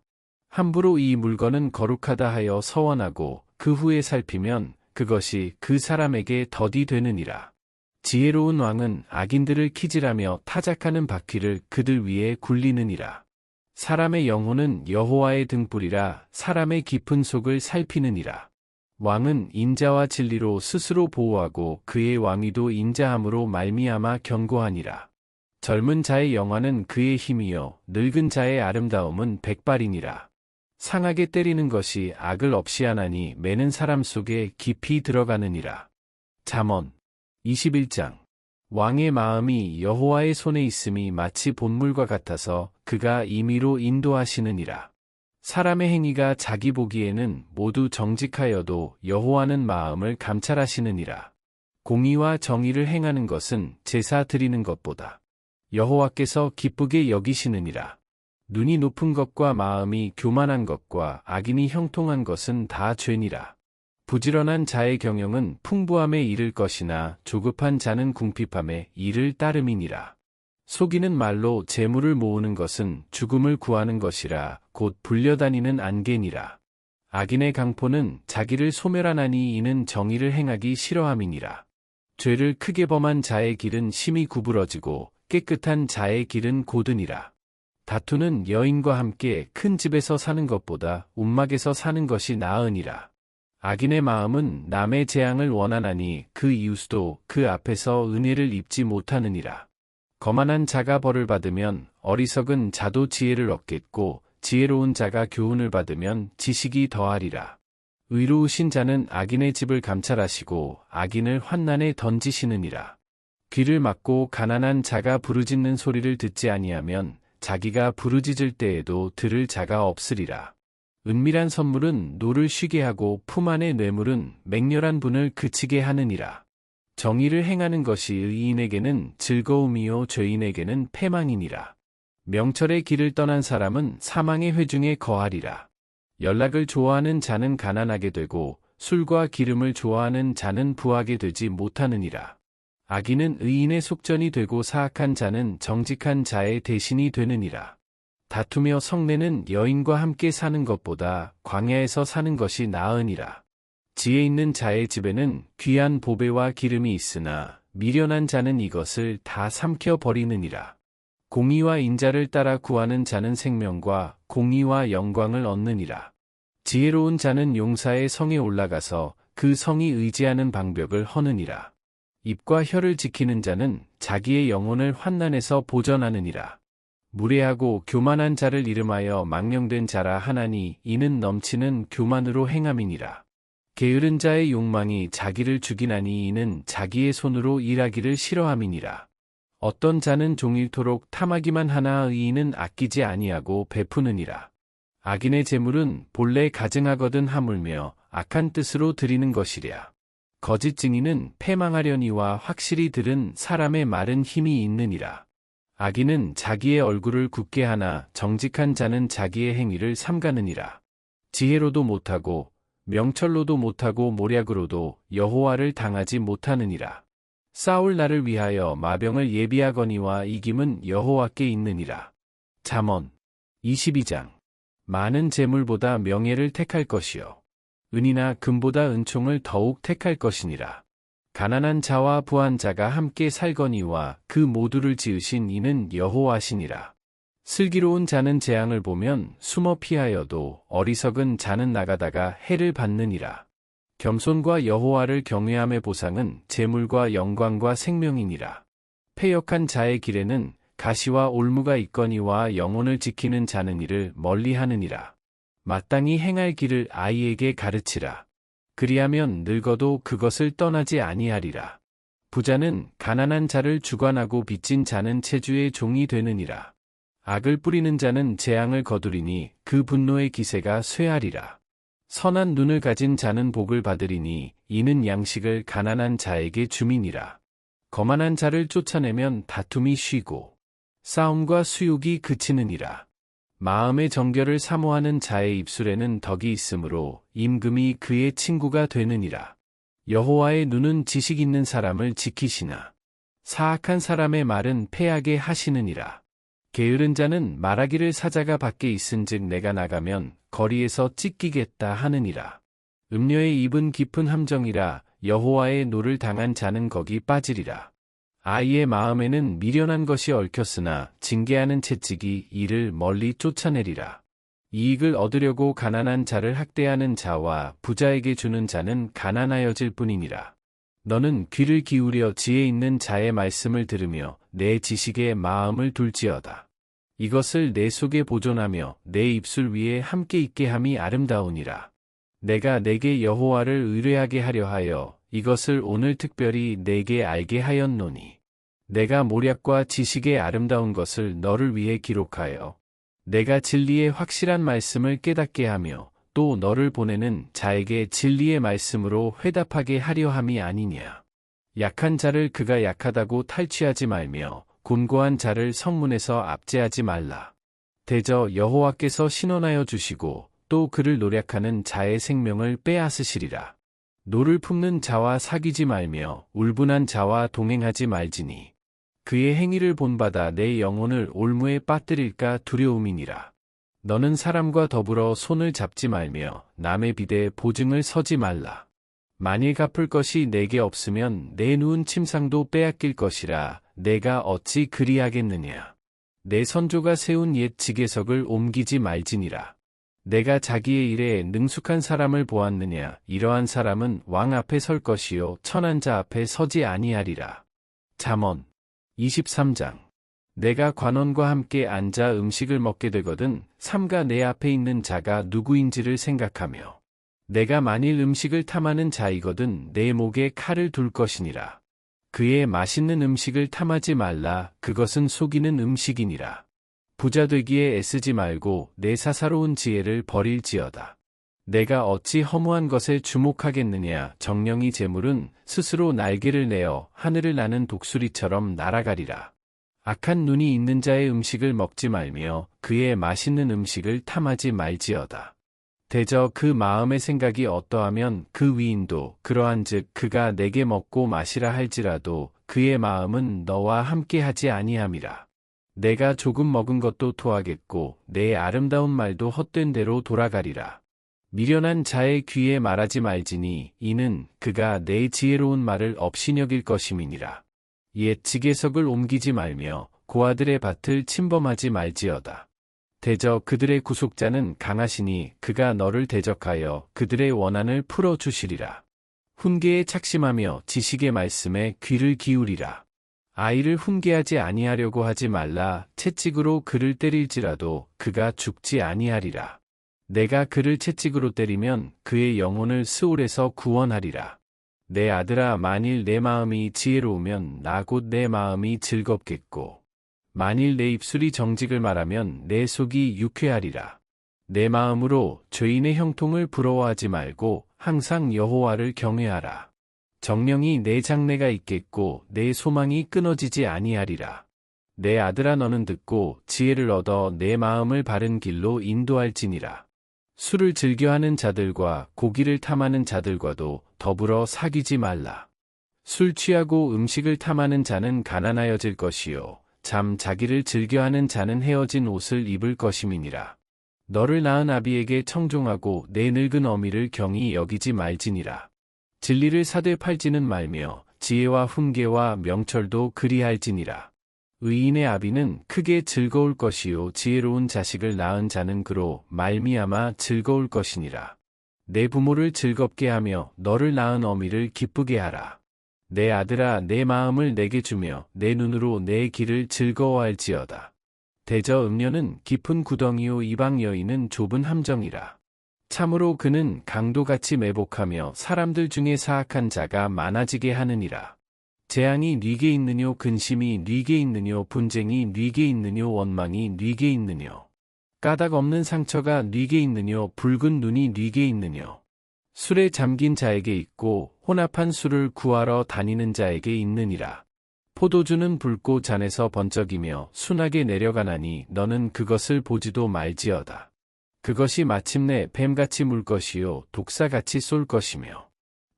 함부로 이 물건은 거룩하다 하여 서원하고 그 후에 살피면 그것이 그 사람에게 덫이 되느니라. 지혜로운 왕은 악인들을 키질하며 타작하는 바퀴를 그들 위에 굴리느니라. 사람의 영혼은 여호와의 등불이라. 사람의 깊은 속을 살피느니라. 왕은 인자와 진리로 스스로 보호하고 그의 왕위도 인자함으로 말미암아 견고하니라. 젊은 자의 영화는 그의 힘이요 늙은 자의 아름다움은 백발이니라. 상하게 때리는 것이 악을 없이 하나니 매는 사람 속에 깊이 들어가느니라. 잠언 21장. 왕의 마음이 여호와의 손에 있음이 마치 본물과 같아서 그가 임의로 인도하시느니라. 사람의 행위가 자기 보기에는 모두 정직하여도 여호와는 마음을 감찰하시느니라. 공의와 정의를 행하는 것은 제사 드리는 것보다 여호와께서 기쁘게 여기시느니라. 눈이 높은 것과 마음이 교만한 것과 악인이 형통한 것은 다 죄니라. 부지런한 자의 경영은 풍부함에 이를 것이나 조급한 자는 궁핍함에 이를 따름이니라. 속이는 말로 재물을 모으는 것은 죽음을 구하는 것이라. 곧 불려다니는 안개니라. 악인의 강포는 자기를 소멸하나니 이는 정의를 행하기 싫어함이니라. 죄를 크게 범한 자의 길은 심히 구부러지고 깨끗한 자의 길은 고드니라. 다투는 여인과 함께 큰 집에서 사는 것보다 움막에서 사는 것이 나으니라. 악인의 마음은 남의 재앙을 원하나니 그 이웃도 그 앞에서 은혜를 입지 못하느니라. 거만한 자가 벌을 받으면 어리석은 자도 지혜를 얻겠고 지혜로운 자가 교훈을 받으면 지식이 더하리라. 의로우신 자는 악인의 집을 감찰하시고 악인을 환난에 던지시느니라. 귀를 막고 가난한 자가 부르짖는 소리를 듣지 아니하면 자기가 부르짖을 때에도 들을 자가 없으리라. 은밀한 선물은 노를 쉬게 하고 품 안의 뇌물은 맹렬한 분을 그치게 하느니라. 정의를 행하는 것이 의인에게는 즐거움이요 죄인에게는 패망이니라. 명철의 길을 떠난 사람은 사망의 회중에 거하리라. 연락을 좋아하는 자는 가난하게 되고 술과 기름을 좋아하는 자는 부하게 되지 못하느니라. 악인은 의인의 속전이 되고 사악한 자는 정직한 자의 대신이 되느니라. 다투며 성내는 여인과 함께 사는 것보다 광야에서 사는 것이 나으니라. 지혜 있는 자의 집에는 귀한 보배와 기름이 있으나 미련한 자는 이것을 다 삼켜 버리느니라. 공의와 인자를 따라 구하는 자는 생명과 공의와 영광을 얻느니라. 지혜로운 자는 용사의 성에 올라가서 그 성이 의지하는 방벽을 허느니라. 입과 혀를 지키는 자는 자기의 영혼을 환난에서 보전하느니라. 무례하고 교만한 자를 이름하여 망령된 자라 하나니 이는 넘치는 교만으로 행함이니라. 게으른 자의 욕망이 자기를 죽이나니 이는 자기의 손으로 일하기를 싫어함이니라. 어떤 자는 종일토록 탐하기만 하나 의인은 아끼지 아니하고 베푸느니라. 악인의 재물은 본래 가증하거든 하물며 악한 뜻으로 드리는 것이랴. 거짓 증인은 패망하려니와 확실히 들은 사람의 말은 힘이 있느니라. 악인은 자기의 얼굴을 굳게 하나 정직한 자는 자기의 행위를 삼가느니라. 지혜로도 못하고 명철로도 못하고 모략으로도 여호와를 당하지 못하느니라. 싸울 날을 위하여 마병을 예비하거니와 이김은 여호와께 있느니라. 잠언 22장. 많은 재물보다 명예를 택할 것이요 은이나 금보다 은총을 더욱 택할 것이니라. 가난한 자와 부한 자가 함께 살거니와 그 모두를 지으신 이는 여호와시니라. 슬기로운 자는 재앙을 보면 숨어 피하여도 어리석은 자는 나가다가 해를 받느니라. 겸손과 여호와를 경외함의 보상은 재물과 영광과 생명이니라. 패역한 자의 길에는 가시와 올무가 있거니와 영혼을 지키는 자는 이를 멀리하느니라. 마땅히 행할 길을 아이에게 가르치라. 그리하면 늙어도 그것을 떠나지 아니하리라. 부자는 가난한 자를 주관하고 빚진 자는 체주의 종이 되느니라. 악을 뿌리는 자는 재앙을 거두리니 그 분노의 기세가 쇠하리라. 선한 눈을 가진 자는 복을 받으리니 이는 양식을 가난한 자에게 줌이니라. 거만한 자를 쫓아내면 다툼이 쉬고 싸움과 수욕이 그치느니라. 마음의 정결을 사모하는 자의 입술에는 덕이 있으므로 임금이 그의 친구가 되느니라. 여호와의 눈은 지식 있는 사람을 지키시나 사악한 사람의 말은 패하게 하시느니라. 게으른 자는 말하기를 사자가 밖에 있은즉 내가 나가면 거리에서 찢기겠다 하느니라. 음녀의 입은 깊은 함정이라 여호와의 노를 당한 자는 거기 빠지리라. 아이의 마음에는 미련한 것이 얽혔으나 징계하는 채찍이 이를 멀리 쫓아내리라. 이익을 얻으려고 가난한 자를 학대하는 자와 부자에게 주는 자는 가난하여질 뿐이니라. 너는 귀를 기울여 지혜 있는 자의 말씀을 들으며 내 지식에 마음을 둘지어다. 이것을 내 속에 보존하며 내 입술 위에 함께 있게 함이 아름다우니라. 내가 내게 여호와를 의뢰하게 하려 하여 이것을 오늘 특별히 내게 알게 하였노니. 내가 모략과 지식의 아름다운 것을 너를 위해 기록하여 내가 진리의 확실한 말씀을 깨닫게 하며 또 너를 보내는 자에게 진리의 말씀으로 회답하게 하려 함이 아니냐. 약한 자를 그가 약하다고 탈취하지 말며 곤고한 자를 성문에서 압제하지 말라. 대저 여호와께서 신원하여 주시고 또 그를 노략하는 자의 생명을 빼앗으시리라. 노를 품는 자와 사귀지 말며 울분한 자와 동행하지 말지니 그의 행위를 본받아 내 영혼을 올무에 빠뜨릴까 두려움이니라. 너는 사람과 더불어 손을 잡지 말며 남의 빚에 보증을 서지 말라. 만일 갚을 것이 내게 없으면 내 누운 침상도 빼앗길 것이라 내가 어찌 그리하겠느냐. 내 선조가 세운 옛 지계석을 옮기지 말지니라. 내가 자기의 일에 능숙한 사람을 보았느냐. 이러한 사람은 왕 앞에 설 것이요 천한 자 앞에 서지 아니하리라. 잠언 23장. 내가 관원과 함께 앉아 음식을 먹게 되거든 삼가 내 앞에 있는 자가 누구인지를 생각하며 내가 만일 음식을 탐하는 자이거든 내 목에 칼을 둘 것이니라. 그의 맛있는 음식을 탐하지 말라. 그것은 속이는 음식이니라. 부자 되기에 애쓰지 말고 내 사사로운 지혜를 버릴지어다. 내가 어찌 허무한 것에 주목하겠느냐. 정령이 재물은 스스로 날개를 내어 하늘을 나는 독수리처럼 날아가리라. 악한 눈이 있는 자의 음식을 먹지 말며 그의 맛있는 음식을 탐하지 말지어다. 대저 그 마음의 생각이 어떠하면 그 위인도 그러한즉 그가 내게 먹고 마시라 할지라도 그의 마음은 너와 함께하지 아니함이라. 내가 조금 먹은 것도 토하겠고 내 아름다운 말도 헛된 대로 돌아가리라. 미련한 자의 귀에 말하지 말지니 이는 그가 내 지혜로운 말을 업신여길 것임이니라. 옛 지게석을 옮기지 말며 고아들의 밭을 침범하지 말지어다. 대저 그들의 구속자는 강하시니 그가 너를 대적하여 그들의 원한을 풀어주시리라. 훈계에 착심하며 지식의 말씀에 귀를 기울이라. 아이를 훈계하지 아니하려고 하지 말라. 채찍으로 그를 때릴지라도 그가 죽지 아니하리라. 내가 그를 채찍으로 때리면 그의 영혼을 스올에서 구원하리라. 내 아들아, 만일 내 마음이 지혜로우면 나 곧 내 마음이 즐겁겠고 만일 내 입술이 정직을 말하면 내 속이 유쾌하리라. 내 마음으로 죄인의 형통을 부러워하지 말고 항상 여호와를 경외하라. 정령이 내 장래가 있겠고 내 소망이 끊어지지 아니하리라. 내 아들아, 너는 듣고 지혜를 얻어 내 마음을 바른 길로 인도할지니라. 술을 즐겨하는 자들과 고기를 탐하는 자들과도 더불어 사귀지 말라. 술 취하고 음식을 탐하는 자는 가난하여질 것이요 자기를 즐겨하는 자는 헤어진 옷을 입을 것임이니라. 너를 낳은 아비에게 청종하고 내 늙은 어미를 경히 여기지 말지니라. 진리를 사되 팔지는 말며 지혜와 훈계와 명철도 그리할지니라. 의인의 아비는 크게 즐거울 것이요 지혜로운 자식을 낳은 자는 그로 말미암아 즐거울 것이니라. 내 부모를 즐겁게 하며 너를 낳은 어미를 기쁘게 하라. 내 아들아, 내 마음을 내게 주며 내 눈으로 내 길을 즐거워할지어다. 대저 음녀는 깊은 구덩이요 이방 여인은 좁은 함정이라. 참으로 그는 강도같이 매복하며 사람들 중에 사악한 자가 많아지게 하느니라. 재앙이 네게 있느뇨, 근심이 네게 있느뇨, 분쟁이 네게 있느뇨, 원망이 네게 있느뇨, 까닭 없는 상처가 네게 있느뇨, 붉은 눈이 네게 있느뇨. 술에 잠긴 자에게 있고 혼합한 술을 구하러 다니는 자에게 있느니라. 포도주는 붉고 잔에서 번쩍이며 순하게 내려가나니 너는 그것을 보지도 말지어다. 그것이 마침내 뱀같이 물 것이요 독사같이 쏠 것이며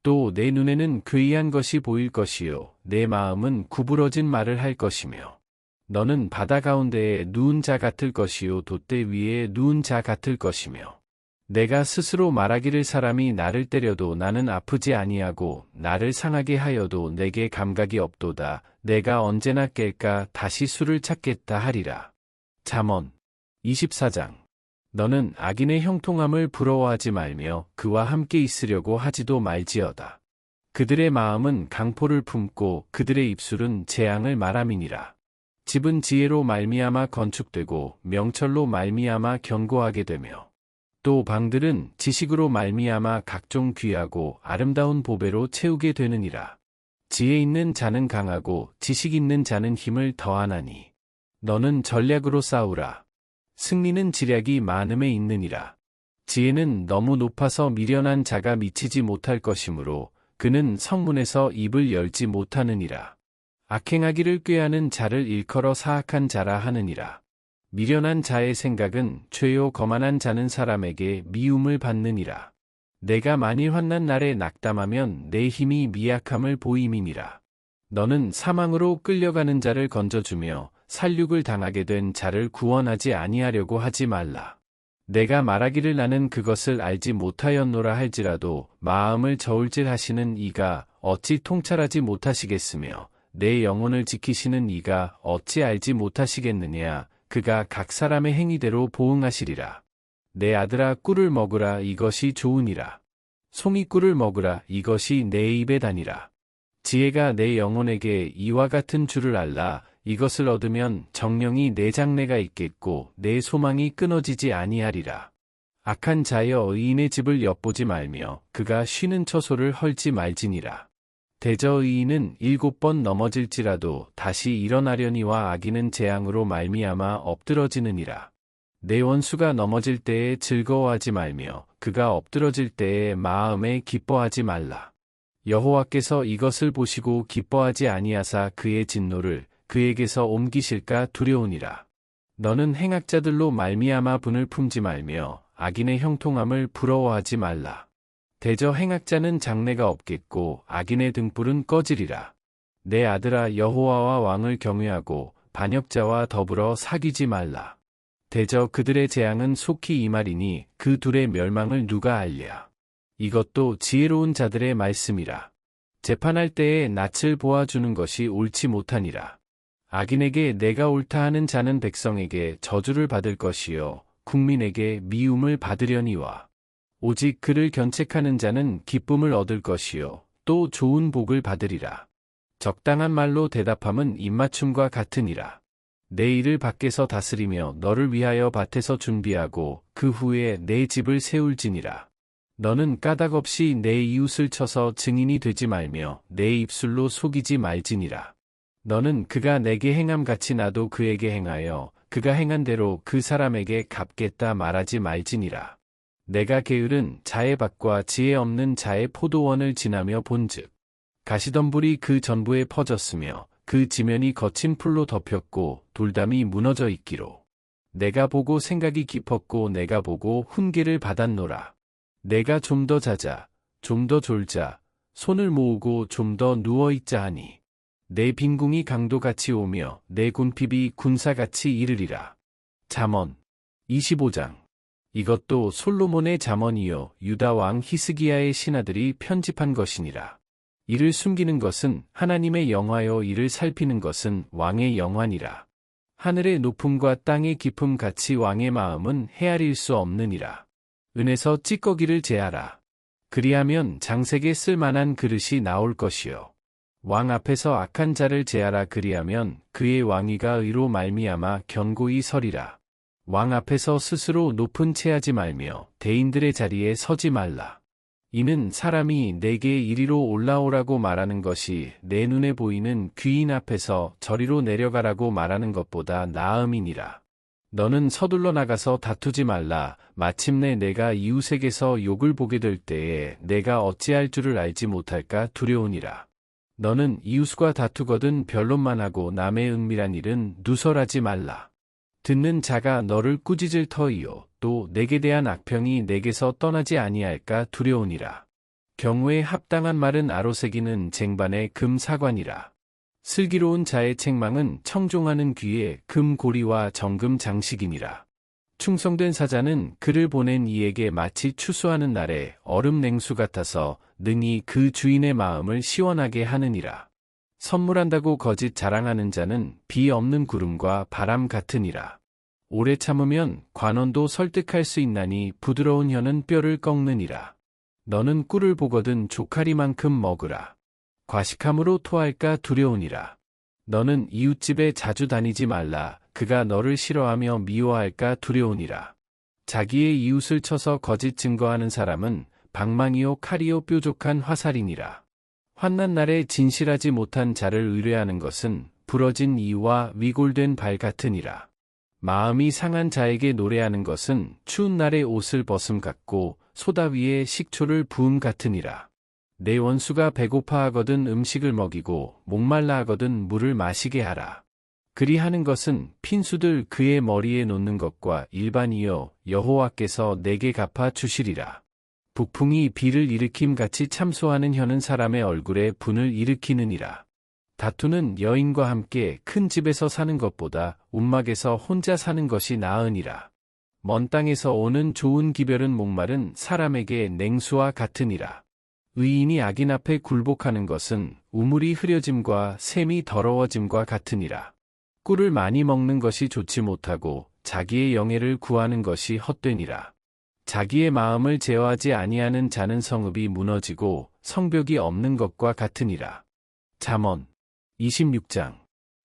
또 내 눈에는 괴이한 것이 보일 것이요 내 마음은 구부러진 말을 할 것이며 너는 바다 가운데에 누운 자 같을 것이요 돛대 위에 누운 자 같을 것이며 내가 스스로 말하기를 사람이 나를 때려도 나는 아프지 아니하고 나를 상하게 하여도 내게 감각이 없도다. 내가 언제나 깰까 다시 수를 찾겠다 하리라. 잠언 24장. 너는 악인의 형통함을 부러워하지 말며 그와 함께 있으려고 하지도 말지어다. 그들의 마음은 강포를 품고 그들의 입술은 재앙을 말함이니라. 집은 지혜로 말미암아 건축되고 명철로 말미암아 견고하게 되며 또 방들은 지식으로 말미암아 각종 귀하고 아름다운 보배로 채우게 되느니라. 지혜 있는 자는 강하고 지식 있는 자는 힘을 더하나니 너는 전략으로 싸우라. 승리는 지략이 많음에 있느니라. 지혜는 너무 높아서 미련한 자가 미치지 못할 것이므로 그는 성문에서 입을 열지 못하느니라. 악행하기를 꾀하는 자를 일컬어 사악한 자라 하느니라. 미련한 자의 생각은 죄요 거만한 자는 사람에게 미움을 받느니라. 내가 만일 환난 날에 낙담하면 내 힘이 미약함을 보임이니라. 너는 사망으로 끌려가는 자를 건져주며 살육을 당하게 된 자를 구원하지 아니하려고 하지 말라. 내가 말하기를 나는 그것을 알지 못하였노라 할지라도 마음을 저울질하시는 이가 어찌 통찰하지 못하시겠으며 내 영혼을 지키시는 이가 어찌 알지 못하시겠느냐. 그가 각 사람의 행위대로 보응하시리라. 내 아들아, 꿀을 먹으라. 이것이 좋으니라. 송이꿀을 먹으라. 이것이 내 입에 다니라. 지혜가 내 영혼에게 이와 같은 줄을 알라. 이것을 얻으면 정령이 내 장래가 있겠고 내 소망이 끊어지지 아니하리라. 악한 자여, 의인의 집을 엿보지 말며 그가 쉬는 처소를 헐지 말지니라. 대저 의인은 7번 넘어질지라도 다시 일어나려니와 악인은 재앙으로 말미암아 엎드러지느니라. 내 원수가 넘어질 때에 즐거워하지 말며 그가 엎드러질 때에 마음에 기뻐하지 말라. 여호와께서 이것을 보시고 기뻐하지 아니하사 그의 진노를 그에게서 옮기실까 두려우니라. 너는 행악자들로 말미암아 분을 품지 말며 악인의 형통함을 부러워하지 말라. 대저 행악자는 장래가 없겠고 악인의 등불은 꺼지리라. 내 아들아, 여호와와 왕을 경외하고 반역자와 더불어 사귀지 말라. 대저 그들의 재앙은 속히 임하리니 그 둘의 멸망을 누가 알랴. 이것도 지혜로운 자들의 말씀이라. 재판할 때에 낯을 보아주는 것이 옳지 못하니라. 악인에게 내가 옳다 하는 자는 백성에게 저주를 받을 것이요 국민에게 미움을 받으려니와. 오직 그를 견책하는 자는 기쁨을 얻을 것이요 또 좋은 복을 받으리라. 적당한 말로 대답함은 입맞춤과 같으니라. 내 일을 밖에서 다스리며 너를 위하여 밭에서 준비하고 그 후에 내 집을 세울지니라. 너는 까닭없이 내 이웃을 쳐서 증인이 되지 말며 내 입술로 속이지 말지니라. 너는 그가 내게 행함같이 나도 그에게 행하여 그가 행한 대로 그 사람에게 갚겠다 말하지 말지니라. 내가 게으른 자의 밭과 지혜 없는 자의 포도원을 지나며 본즉 가시덤불이 그 전부에 퍼졌으며 그 지면이 거친 풀로 덮였고 돌담이 무너져 있기로 내가 보고 생각이 깊었고 내가 보고 훈계를 받았노라. 내가 좀 더 자자, 좀 더 졸자, 손을 모으고 좀 더 누워있자 하니 내 빈궁이 강도같이 오며 내 군핍이 군사같이 이르리라. 잠언 25장. 이것도 솔로몬의 잠언이요 유다 왕 히스기야의 신하들이 편집한 것이니라. 이를 숨기는 것은 하나님의 영화요 이를 살피는 것은 왕의 영화니라. 하늘의 높음과 땅의 깊음 같이 왕의 마음은 헤아릴 수 없느니라. 은에서 찌꺼기를 제하라. 그리하면 장색에 쓸만한 그릇이 나올 것이요. 왕 앞에서 악한 자를 제하라. 그리하면 그의 왕위가 의로 말미암아 견고히 서리라. 왕 앞에서 스스로 높은 체하지 말며 대인들의 자리에 서지 말라. 이는 사람이 내게 이리로 올라오라고 말하는 것이 내 눈에 보이는 귀인 앞에서 저리로 내려가라고 말하는 것보다 나음이니라. 너는 서둘러 나가서 다투지 말라. 마침내 내가 이웃에게서 욕을 보게 될 때에 내가 어찌할 줄을 알지 못할까 두려우니라. 너는 이웃과 다투거든 변론만 하고 남의 은밀한 일은 누설하지 말라. 듣는 자가 너를 꾸짖을 터이요 또 내게 대한 악평이 내게서 떠나지 아니할까 두려우니라. 경우에 합당한 말은 아로새기는 쟁반의 금 사관이라. 슬기로운 자의 책망은 청종하는 귀에 금 고리와 정금 장식이니라. 충성된 사자는 그를 보낸 이에게 마치 추수하는 날에 얼음 냉수 같아서 능히 그 주인의 마음을 시원하게 하느니라. 선물한다고 거짓 자랑하는 자는 비 없는 구름과 바람 같으니라. 오래 참으면 관원도 설득할 수 있나니 부드러운 혀는 뼈를 꺾느니라. 너는 꿀을 보거든 조카리만큼 먹으라. 과식함으로 토할까 두려우니라. 너는 이웃집에 자주 다니지 말라. 그가 너를 싫어하며 미워할까 두려우니라. 자기의 이웃을 쳐서 거짓 증거하는 사람은 방망이요 칼이요 뾰족한 화살이니라. 환난 날에 진실하지 못한 자를 의뢰하는 것은 부러진 이와 위골된 발 같으니라. 마음이 상한 자에게 노래하는 것은 추운 날에 옷을 벗음 같고 소다 위에 식초를 부음 같으니라. 내 원수가 배고파하거든 음식을 먹이고 목말라 하거든 물을 마시게 하라. 그리하는 것은 핀수들 그의 머리에 놓는 것과 일반이요 여호와께서 내게 갚아 주시리라. 북풍이 비를 일으킴같이 참소하는 혀는 사람의 얼굴에 분을 일으키느니라. 다투는 여인과 함께 큰 집에서 사는 것보다 움막에서 혼자 사는 것이 나으니라. 먼 땅에서 오는 좋은 기별은 목마른 사람에게 냉수와 같으니라. 의인이 악인 앞에 굴복하는 것은 우물이 흐려짐과 샘이 더러워짐과 같으니라. 꿀을 많이 먹는 것이 좋지 못하고 자기의 영예를 구하는 것이 헛되니라. 자기의 마음을 제어하지 아니하는 자는 성읍이 무너지고 성벽이 없는 것과 같으니라. 잠언 26장.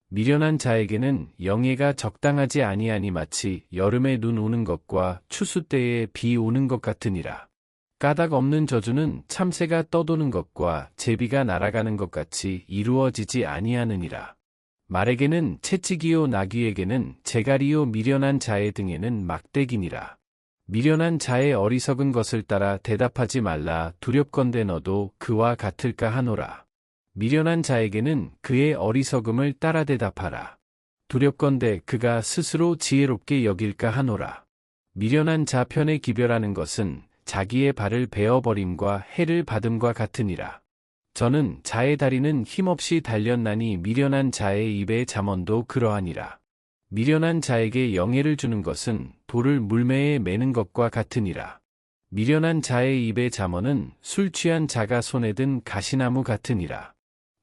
미련한 자에게는 영예가 적당하지 아니하니 마치 여름에 눈 오는 것과 추수 때에 비 오는 것 같으니라. 까닭 없는 저주는 참새가 떠도는 것과 제비가 날아가는 것 같이 이루어지지 아니하느니라. 말에게는 채찍이요 나귀에게는 재갈이요 미련한 자의 등에는 막대기니라. 미련한 자의 어리석은 것을 따라 대답하지 말라. 두렵건대 너도 그와 같을까 하노라. 미련한 자에게는 그의 어리석음을 따라 대답하라. 두렵건대 그가 스스로 지혜롭게 여길까 하노라. 미련한 자 편에 기별하는 것은 자기의 발을 베어버림과 해를 받음과 같으니라. 저는 자의 다리는 힘없이 달렸나니 미련한 자의 입의 잠언도 그러하니라. 미련한 자에게 영예를 주는 것은 돌을 물매에 매는 것과 같으니라. 미련한 자의 입의 잠언은 술 취한 자가 손에 든 가시나무 같으니라.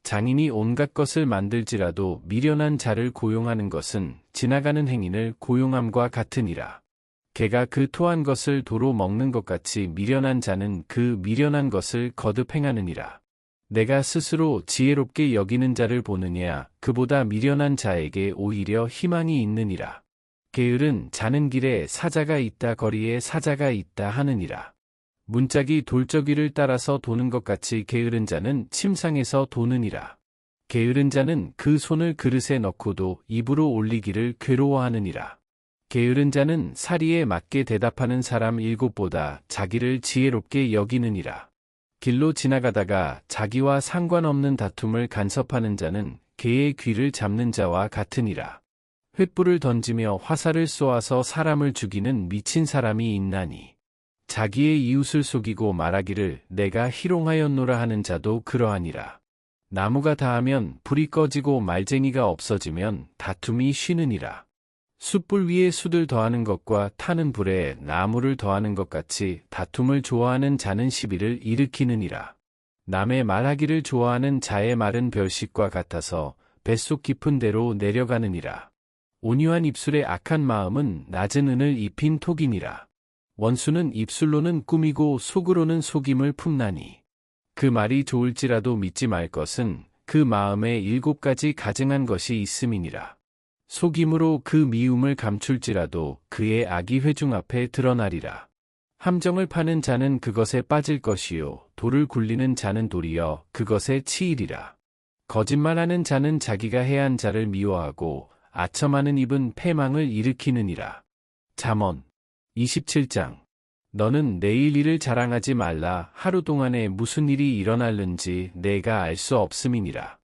장인이 온갖 것을 만들지라도 미련한 자를 고용하는 것은 지나가는 행인을 고용함과 같으니라. 개가 그 토한 것을 도로 먹는 것 같이 미련한 자는 그 미련한 것을 거듭 행하느니라. 내가 스스로 지혜롭게 여기는 자를 보느냐, 그보다 미련한 자에게 오히려 희망이 있느니라. 게으른 자는 길에 사자가 있다 거리에 사자가 있다 하느니라. 문짝이 돌적이를 따라서 도는 것 같이 게으른 자는 침상에서 도느니라. 게으른 자는 그 손을 그릇에 넣고도 입으로 올리기를 괴로워하느니라. 게으른 자는 사리에 맞게 대답하는 사람 7보다 자기를 지혜롭게 여기느니라. 길로 지나가다가 자기와 상관없는 다툼을 간섭하는 자는 개의 귀를 잡는 자와 같으니라. 횃불을 던지며 화살을 쏘아서 사람을 죽이는 미친 사람이 있나니 자기의 이웃을 속이고 말하기를 내가 희롱하였노라 하는 자도 그러하니라. 나무가 다하면 불이 꺼지고 말쟁이가 없어지면 다툼이 쉬느니라. 숯불 위에 숯을 더하는 것과 타는 불에 나무를 더하는 것 같이 다툼을 좋아하는 자는 시비를 일으키느니라. 남의 말하기를 좋아하는 자의 말은 별식과 같아서 뱃속 깊은 데로 내려가느니라. 온유한 입술의 악한 마음은 낮은 은을 입힌 톡이니라. 원수는 입술로는 꾸미고 속으로는 속임을 품나니 그 말이 좋을지라도 믿지 말 것은 그 마음에 7가지 가증한 것이 있음이니라. 속임으로 그 미움을 감출지라도 그의 악이 회중 앞에 드러나리라. 함정을 파는 자는 그것에 빠질 것이요 돌을 굴리는 자는 도리어 그것에 치이리라. 거짓말하는 자는 자기가 해한 자를 미워하고 아첨하는 입은 패망을 일으키느니라. 잠언 27장. 너는 내일 일을 자랑하지 말라. 하루 동안에 무슨 일이 일어날는지 내가 알 수 없음이니라.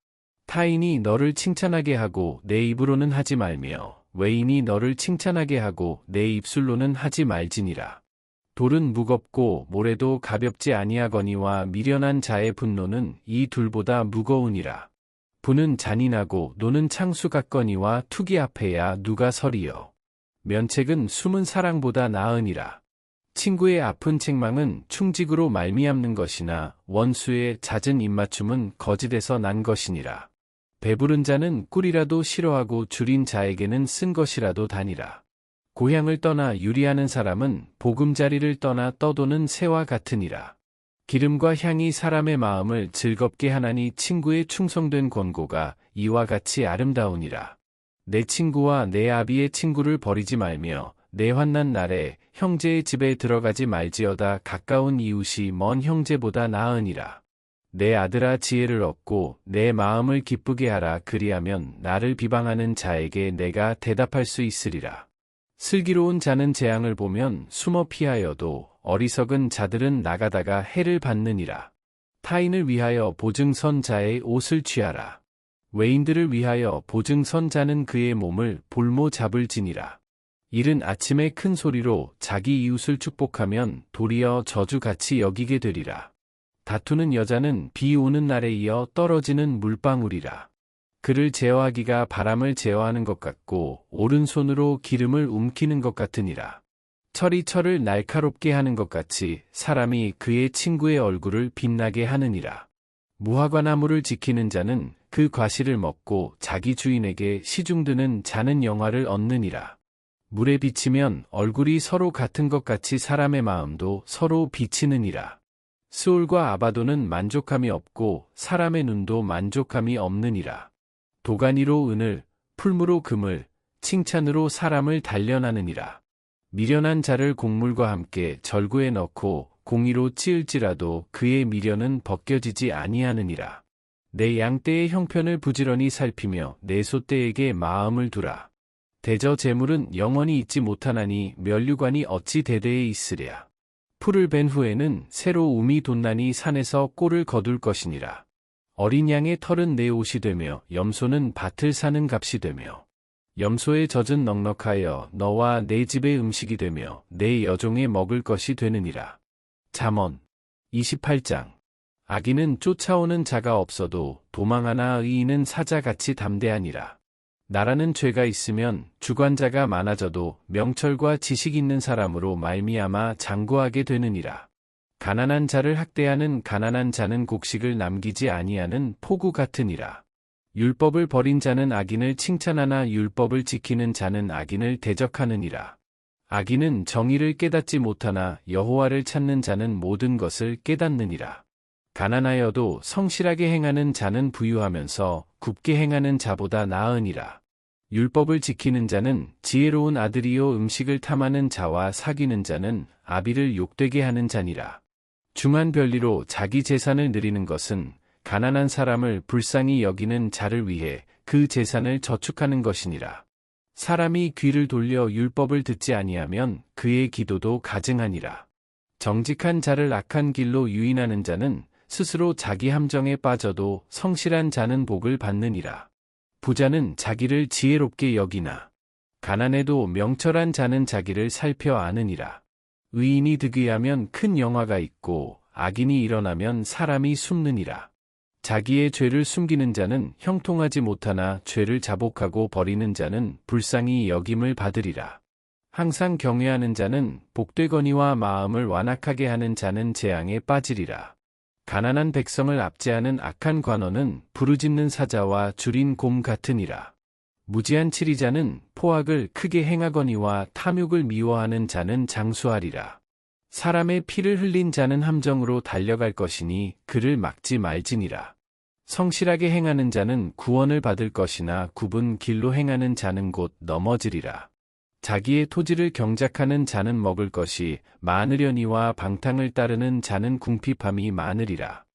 타인이 너를 칭찬하게 하고 내 입으로는 하지 말며 외인이 너를 칭찬하게 하고 내 입술로는 하지 말지니라. 돌은 무겁고 모래도 가볍지 아니하거니와 미련한 자의 분노는 이 둘보다 무거우니라. 분은 잔인하고 노는 창수 같거니와 투기 앞에야 누가 서리요. 면책은 숨은 사랑보다 나으니라. 친구의 아픈 책망은 충직으로 말미암는 것이나 원수의 잦은 입맞춤은 거짓에서 난 것이니라. 배부른 자는 꿀이라도 싫어하고 줄인 자에게는 쓴 것이라도 다니라. 고향을 떠나 유리하는 사람은 보금자리를 떠나 떠도는 새와 같으니라. 기름과 향이 사람의 마음을 즐겁게 하나니 친구의 충성된 권고가 이와 같이 아름다우니라. 내 친구와 내 아비의 친구를 버리지 말며 내 환난 날에 형제의 집에 들어가지 말지어다. 가까운 이웃이 먼 형제보다 나으니라. 내 아들아 지혜를 얻고 내 마음을 기쁘게 하라. 그리하면 나를 비방하는 자에게 내가 대답할 수 있으리라. 슬기로운 자는 재앙을 보면 숨어 피하여도 어리석은 자들은 나가다가 해를 받느니라. 타인을 위하여 보증선 자의 옷을 취하라. 외인들을 위하여 보증선 자는 그의 몸을 볼모 잡을지니라. 이른 아침에 큰 소리로 자기 이웃을 축복하면 도리어 저주같이 여기게 되리라. 다투는 여자는 비 오는 날에 이어 떨어지는 물방울이라. 그를 제어하기가 바람을 제어하는 것 같고 오른손으로 기름을 움키는 것 같으니라. 철이 철을 날카롭게 하는 것 같이 사람이 그의 친구의 얼굴을 빛나게 하느니라. 무화과나무를 지키는 자는 그 과실을 먹고 자기 주인에게 시중드는 자는 영화를 얻느니라. 물에 비치면 얼굴이 서로 같은 것 같이 사람의 마음도 서로 비치느니라. 스올과 아바도는 만족함이 없고 사람의 눈도 만족함이 없느니라. 도가니로 은을, 풀무로 금을, 칭찬으로 사람을 단련하느니라. 미련한 자를 곡물과 함께 절구에 넣고 공의로 찌을지라도 그의 미련은 벗겨지지 아니하느니라. 내 양떼의 형편을 부지런히 살피며 내 소떼에게 마음을 두라. 대저 재물은 영원히 있지 못하나니 면류관이 어찌 대대에 있으랴. 풀을 벤 후에는 새로 움이 돋나니 산에서 꼴을 거둘 것이니라. 어린 양의 털은 내 옷이 되며 염소는 밭을 사는 값이 되며 염소의 젖은 넉넉하여 너와 내 집의 음식이 되며 내 여종의 먹을 것이 되느니라. 잠언 28장. 악인은 쫓아오는 자가 없어도 도망하나 의인은 사자같이 담대하니라. 나라는 죄가 있으면 주관자가 많아져도 명철과 지식 있는 사람으로 말미암아 장구하게 되느니라. 가난한 자를 학대하는 가난한 자는 곡식을 남기지 아니하는 포구 같으니라. 율법을 버린 자는 악인을 칭찬하나 율법을 지키는 자는 악인을 대적하느니라. 악인은 정의를 깨닫지 못하나 여호와를 찾는 자는 모든 것을 깨닫느니라. 가난하여도 성실하게 행하는 자는 부유하면서 굽게 행하는 자보다 나으니라. 율법을 지키는 자는 지혜로운 아들이요 음식을 탐하는 자와 사귀는 자는 아비를 욕되게 하는 자니라. 중한 별리로 자기 재산을 누리는 것은 가난한 사람을 불쌍히 여기는 자를 위해 그 재산을 저축하는 것이니라. 사람이 귀를 돌려 율법을 듣지 아니하면 그의 기도도 가증하니라. 정직한 자를 악한 길로 유인하는 자는 스스로 자기 함정에 빠져도 성실한 자는 복을 받느니라. 부자는 자기를 지혜롭게 여기나 가난해도 명철한 자는 자기를 살펴 아느니라. 의인이 득의하면 큰 영화가 있고 악인이 일어나면 사람이 숨느니라. 자기의 죄를 숨기는 자는 형통하지 못하나 죄를 자복하고 버리는 자는 불쌍히 여김을 받으리라. 항상 경외하는 자는 복되거니와 마음을 완악하게 하는 자는 재앙에 빠지리라. 가난한 백성을 압제하는 악한 관원은 부르짖는 사자와 줄인 곰 같으니라. 무지한 치리자는 포악을 크게 행하거니와 탐욕을 미워하는 자는 장수하리라. 사람의 피를 흘린 자는 함정으로 달려갈 것이니 그를 막지 말지니라. 성실하게 행하는 자는 구원을 받을 것이나 굽은 길로 행하는 자는 곧 넘어지리라. 자기의 토지를 경작하는 자는 먹을 것이 많으려니와 방탕을 따르는 자는 궁핍함이 많으리라.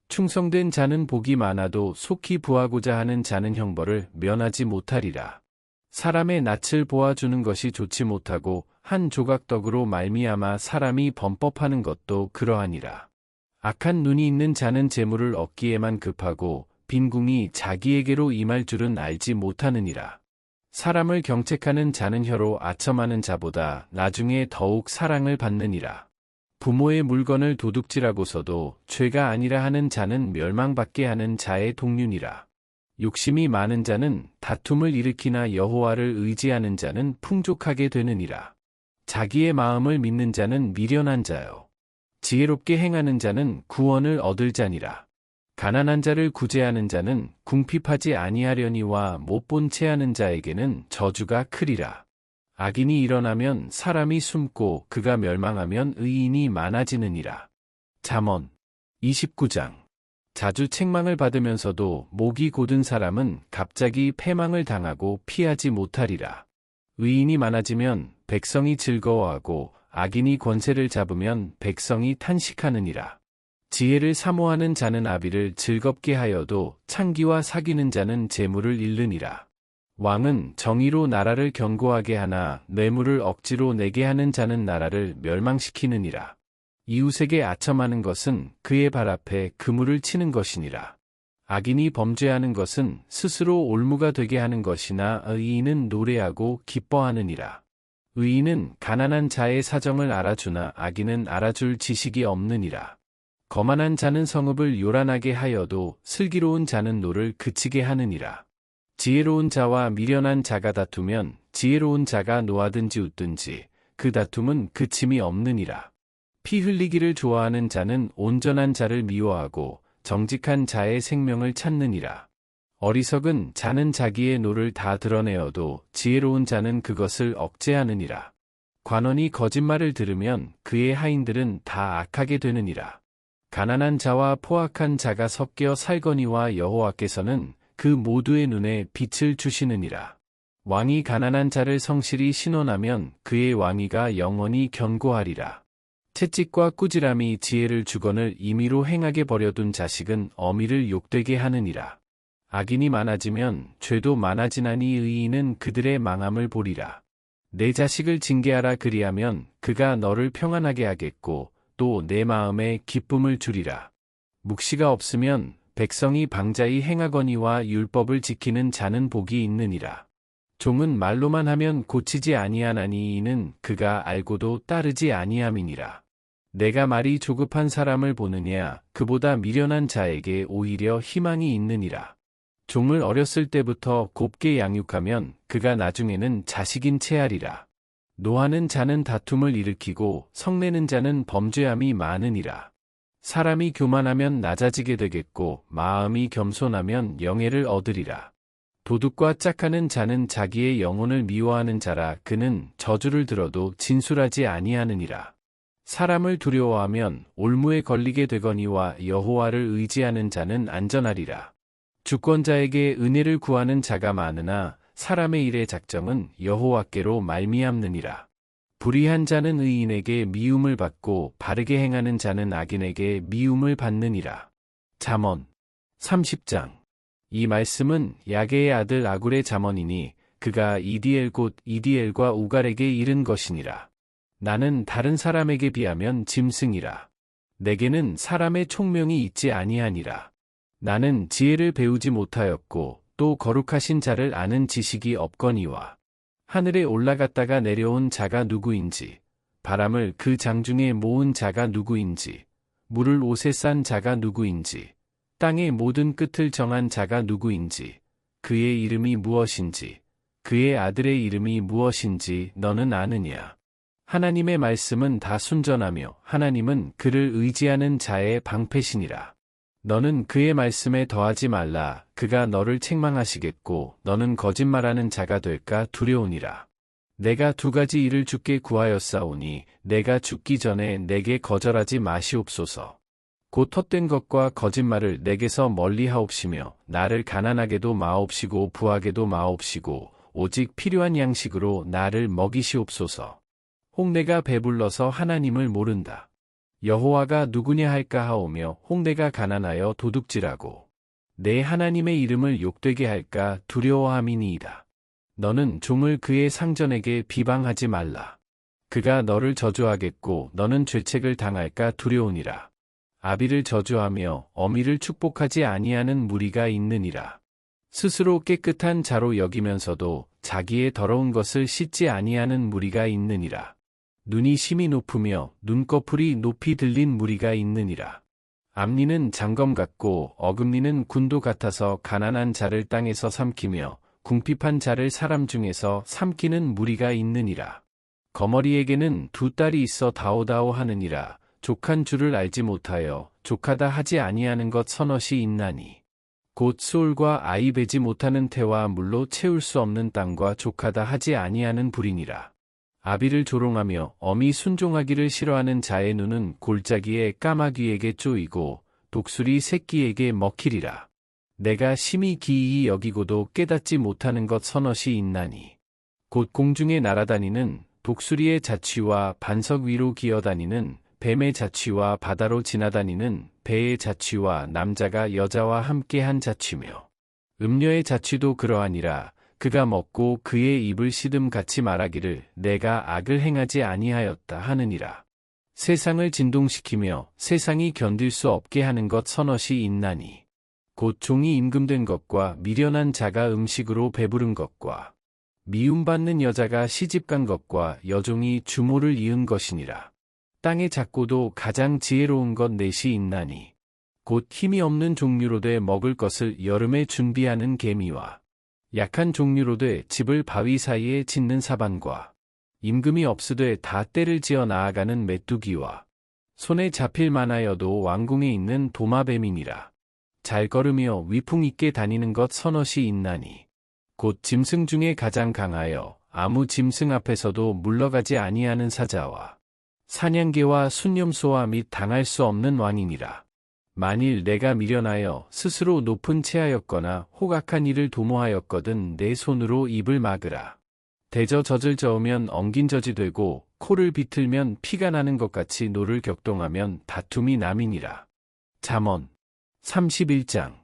충성된 자는 복이 많아도 속히 부하고자 하는 자는 형벌을 면하지 못하리라. 사람의 낯을 보아주는 것이 좋지 못하고 한 조각 떡으로 말미암아 사람이 범법하는 것도 그러하니라. 악한 눈이 있는 자는 재물을 얻기에만 급하고 빈궁이 자기에게로 임할 줄은 알지 못하느니라. 사람을 경책하는 자는 혀로 아첨하는 자보다 나중에 더욱 사랑을 받느니라. 부모의 물건을 도둑질하고서도 죄가 아니라 하는 자는 멸망받게 하는 자의 동륜이라. 욕심이 많은 자는 다툼을 일으키나 여호와를 의지하는 자는 풍족하게 되느니라. 자기의 마음을 믿는 자는 미련한 자요. 지혜롭게 행하는 자는 구원을 얻을 자니라. 가난한 자를 구제하는 자는 궁핍하지 아니하려니와 못 본 채 하는 자에게는 저주가 크리라. 악인이 일어나면 사람이 숨고 그가 멸망하면 의인이 많아지느니라. 잠언 29장. 자주 책망을 받으면서도 목이 곧은 사람은 갑자기 패망을 당하고 피하지 못하리라. 의인이 많아지면 백성이 즐거워하고 악인이 권세를 잡으면 백성이 탄식하느니라. 지혜를 사모하는 자는 아비를 즐겁게 하여도 창기와 사귀는 자는 재물을 잃느니라. 왕은 정의로 나라를 견고하게 하나 뇌물을 억지로 내게 하는 자는 나라를 멸망시키느니라. 이웃에게 아첨하는 것은 그의 발 앞에 그물을 치는 것이니라. 악인이 범죄하는 것은 스스로 올무가 되게 하는 것이나 의인은 노래하고 기뻐하느니라. 의인은 가난한 자의 사정을 알아주나 악인은 알아줄 지식이 없느니라. 거만한 자는 성읍을 요란하게 하여도 슬기로운 자는 노를 그치게 하느니라. 지혜로운 자와 미련한 자가 다투면 지혜로운 자가 노하든지 웃든지 그 다툼은 그침이 없느니라. 피 흘리기를 좋아하는 자는 온전한 자를 미워하고 정직한 자의 생명을 찾느니라. 어리석은 자는 자기의 노를 다 드러내어도 지혜로운 자는 그것을 억제하느니라. 관원이 거짓말을 들으면 그의 하인들은 다 악하게 되느니라. 가난한 자와 포악한 자가 섞여 살거니와 여호와께서는 그 모두의 눈에 빛을 주시느니라. 왕이 가난한 자를 성실히 신원하면 그의 왕위가 영원히 견고하리라. 채찍과 꾸지람이 지혜를 주거늘 임의로 행하게 버려둔 자식은 어미를 욕되게 하느니라. 악인이 많아지면 죄도 많아지나니 의인은 그들의 망함을 보리라. 내 자식을 징계하라 그리하면 그가 너를 평안하게 하겠고 또 내 마음에 기쁨을 주리라. 묵시가 없으면 백성이 방자히 행하거니와 율법을 지키는 자는 복이 있느니라. 종은 말로만 하면 고치지 아니하나니 이는 그가 알고도 따르지 아니함이니라. 내가 말이 조급한 사람을 보느냐 그보다 미련한 자에게 오히려 희망이 있느니라. 종을 어렸을 때부터 곱게 양육하면 그가 나중에는 자식인 채하리라. 노하는 자는 다툼을 일으키고 성내는 자는 범죄함이 많으니라. 사람이 교만하면 낮아지게 되겠고 마음이 겸손하면 영예를 얻으리라. 도둑과 짝하는 자는 자기의 영혼을 미워하는 자라. 그는 저주를 들어도 진술하지 아니하느니라. 사람을 두려워하면 올무에 걸리게 되거니와 여호와를 의지하는 자는 안전하리라. 주권자에게 은혜를 구하는 자가 많으나 사람의 일의 작정은 여호와께로 말미암느니라. 불의한 자는 의인에게 미움을 받고 바르게 행하는 자는 악인에게 미움을 받느니라. 잠언 30장. 이 말씀은 야게의 아들 아굴의 잠언이니 그가 이디엘 곧 이디엘과 우갈에게 이른 것이니라. 나는 다른 사람에게 비하면 짐승이라. 내게는 사람의 총명이 있지 아니하니라. 나는 지혜를 배우지 못하였고 또 거룩하신 자를 아는 지식이 없거니와 하늘에 올라갔다가 내려온 자가 누구인지 바람을 그 장중에 모은 자가 누구인지 물을 옷에 싼 자가 누구인지 땅의 모든 끝을 정한 자가 누구인지 그의 이름이 무엇인지 그의 아들의 이름이 무엇인지 너는 아느냐. 하나님의 말씀은 다 순전하며 하나님은 그를 의지하는 자의 방패시니라. 너는 그의 말씀에 더하지 말라. 그가 너를 책망하시겠고 너는 거짓말하는 자가 될까 두려우니라. 내가 두 가지 일을 주께 구하였사오니 내가 죽기 전에 내게 거절하지 마시옵소서. 곧 헛된 것과 거짓말을 내게서 멀리하옵시며 나를 가난하게도 마옵시고 부하게도 마옵시고 오직 필요한 양식으로 나를 먹이시옵소서. 홍내가 배불러서 하나님을 모른다. 여호와가 누구냐 할까 하오며 홍내가 가난하여 도둑질하고 내 하나님의 이름을 욕되게 할까 두려워함이니이다. 너는 종을 그의 상전에게 비방하지 말라. 그가 너를 저주하겠고 너는 죄책을 당할까 두려우니라. 아비를 저주하며 어미를 축복하지 아니하는 무리가 있느니라. 스스로 깨끗한 자로 여기면서도 자기의 더러운 것을 씻지 아니하는 무리가 있느니라. 눈이 심히 높으며 눈꺼풀이 높이 들린 무리가 있느니라. 앞니는 장검 같고 어금니는 군도 같아서 가난한 자를 땅에서 삼키며 궁핍한 자를 사람 중에서 삼키는 무리가 있느니라. 거머리에게는 두 딸이 있어 다오다오 하느니라. 족한 줄을 알지 못하여 족하다 하지 아니하는 것 서넛이 있나니. 곧 수올과 아이 베지 못하는 태와 물로 채울 수 없는 땅과 족하다 하지 아니하는 불이니라. 아비를 조롱하며 어미 순종하기를 싫어하는 자의 눈은 골짜기에 까마귀에게 쪼이고 독수리 새끼에게 먹히리라. 내가 심히 기이히 여기고도 깨닫지 못하는 것 서넛이 있나니. 곧 공중에 날아다니는 독수리의 자취와 반석 위로 기어다니는 뱀의 자취와 바다로 지나다니는 배의 자취와 남자가 여자와 함께한 자취며 음녀의 자취도 그러하니라. 그가 먹고 그의 입을 시듬같이 말하기를 내가 악을 행하지 아니하였다 하느니라. 세상을 진동시키며 세상이 견딜 수 없게 하는 것 서넛이 있나니. 곧 종이 임금된 것과 미련한 자가 음식으로 배부른 것과 미움받는 여자가 시집간 것과 여종이 주모를 이은 것이니라. 땅의 작고도 가장 지혜로운 것 넷이 있나니. 곧 힘이 없는 종류로 돼 먹을 것을 여름에 준비하는 개미와 약한 종류로 돼 집을 바위 사이에 짓는 사반과 임금이 없으되 다 때를 지어 나아가는 메뚜기와 손에 잡힐 만하여도 왕궁에 있는 도마뱀이니라. 잘 걸으며 위풍 있게 다니는 것 서넛이 있나니. 곧 짐승 중에 가장 강하여 아무 짐승 앞에서도 물러가지 아니하는 사자와 사냥개와 순념소와 및 당할 수 없는 왕이니라. 만일 내가 미련하여 스스로 높은 채하였거나 호각한 일을 도모하였거든 내 손으로 입을 막으라. 대저 젖을 저으면 엉긴 젖이 되고 코를 비틀면 피가 나는 것 같이 노를 격동하면 다툼이 남이니라. 잠언 31장.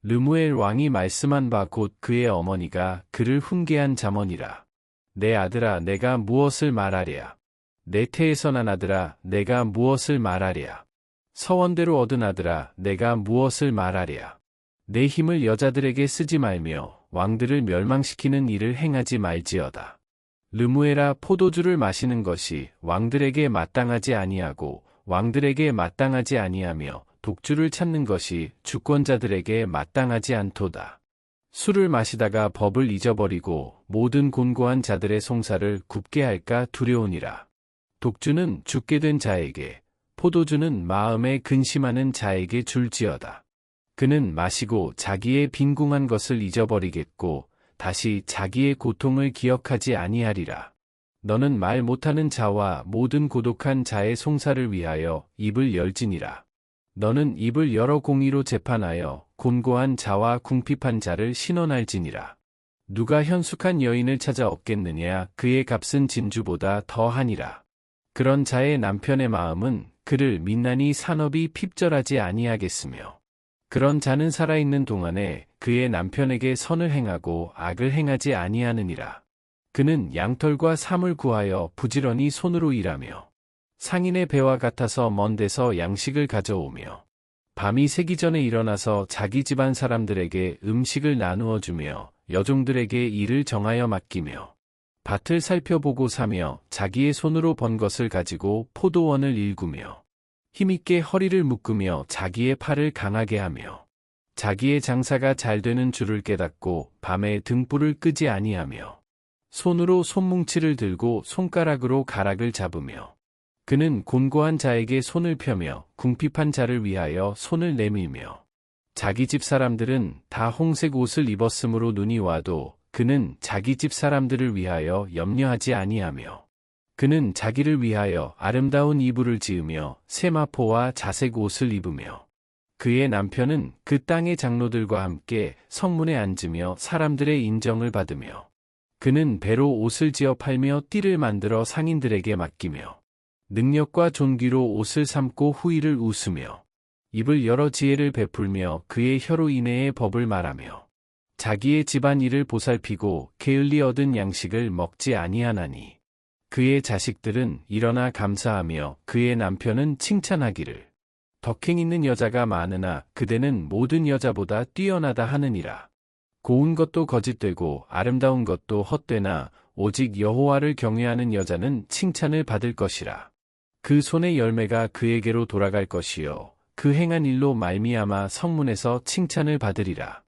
르무엘 왕이 말씀한 바 곧 그의 어머니가 그를 훈계한 잠언이라. 내 아들아 내가 무엇을 말하랴. 내 태에서 난 아들아 내가 무엇을 말하랴. 서원대로 얻은 아들아 내가 무엇을 말하랴. 내 힘을 여자들에게 쓰지 말며 왕들을 멸망시키는 일을 행하지 말지어다. 르무에라 포도주를 마시는 것이 왕들에게 마땅하지 아니하고 왕들에게 마땅하지 아니하며 독주를 찾는 것이 주권자들에게 마땅하지 않도다. 술을 마시다가 법을 잊어버리고 모든 곤고한 자들의 송사를 굽게 할까 두려우니라. 독주는 죽게 된 자에게, 포도주는 마음에 근심하는 자에게 줄지어다. 그는 마시고 자기의 빈궁한 것을 잊어버리겠고 다시 자기의 고통을 기억하지 아니하리라. 너는 말 못하는 자와 모든 고독한 자의 송사를 위하여 입을 열지니라. 너는 입을 열어 공의로 재판하여 곤고한 자와 궁핍한 자를 신원할지니라. 누가 현숙한 여인을 찾아 얻겠느냐, 그의 값은 진주보다 더하니라. 그런 자의 남편의 마음은 그를 민나니 산업이 핍절하지 아니하겠으며, 그런 자는 살아있는 동안에 그의 남편에게 선을 행하고 악을 행하지 아니하느니라. 그는 양털과 삼을 구하여 부지런히 손으로 일하며 상인의 배와 같아서 먼 데서 양식을 가져오며 밤이 새기 전에 일어나서 자기 집안 사람들에게 음식을 나누어 주며 여종들에게 일을 정하여 맡기며 밭을 살펴보고 사며 자기의 손으로 번 것을 가지고 포도원을 일구며 힘있게 허리를 묶으며 자기의 팔을 강하게 하며 자기의 장사가 잘 되는 줄을 깨닫고 밤에 등불을 끄지 아니하며 손으로 손뭉치를 들고 손가락으로 가락을 잡으며 그는 곤고한 자에게 손을 펴며 궁핍한 자를 위하여 손을 내밀며 자기 집 사람들은 다 홍색 옷을 입었으므로 눈이 와도 그는 자기 집 사람들을 위하여 염려하지 아니하며 그는 자기를 위하여 아름다운 이불을 지으며 세마포와 자색 옷을 입으며 그의 남편은 그 땅의 장로들과 함께 성문에 앉으며 사람들의 인정을 받으며 그는 배로 옷을 지어 팔며 띠를 만들어 상인들에게 맡기며 능력과 존귀로 옷을 삼고 후일을 웃으며 입을 열어 지혜를 베풀며 그의 혀로 인해의 법을 말하며 자기의 집안 일을 보살피고 게을리 얻은 양식을 먹지 아니하나니 그의 자식들은 일어나 감사하며 그의 남편은 칭찬하기를 덕행 있는 여자가 많으나 그대는 모든 여자보다 뛰어나다 하느니라. 고운 것도 거짓되고 아름다운 것도 헛되나 오직 여호와를 경외하는 여자는 칭찬을 받을 것이라. 그 손의 열매가 그에게로 돌아갈 것이요 그 행한 일로 말미암아 성문에서 칭찬을 받으리라.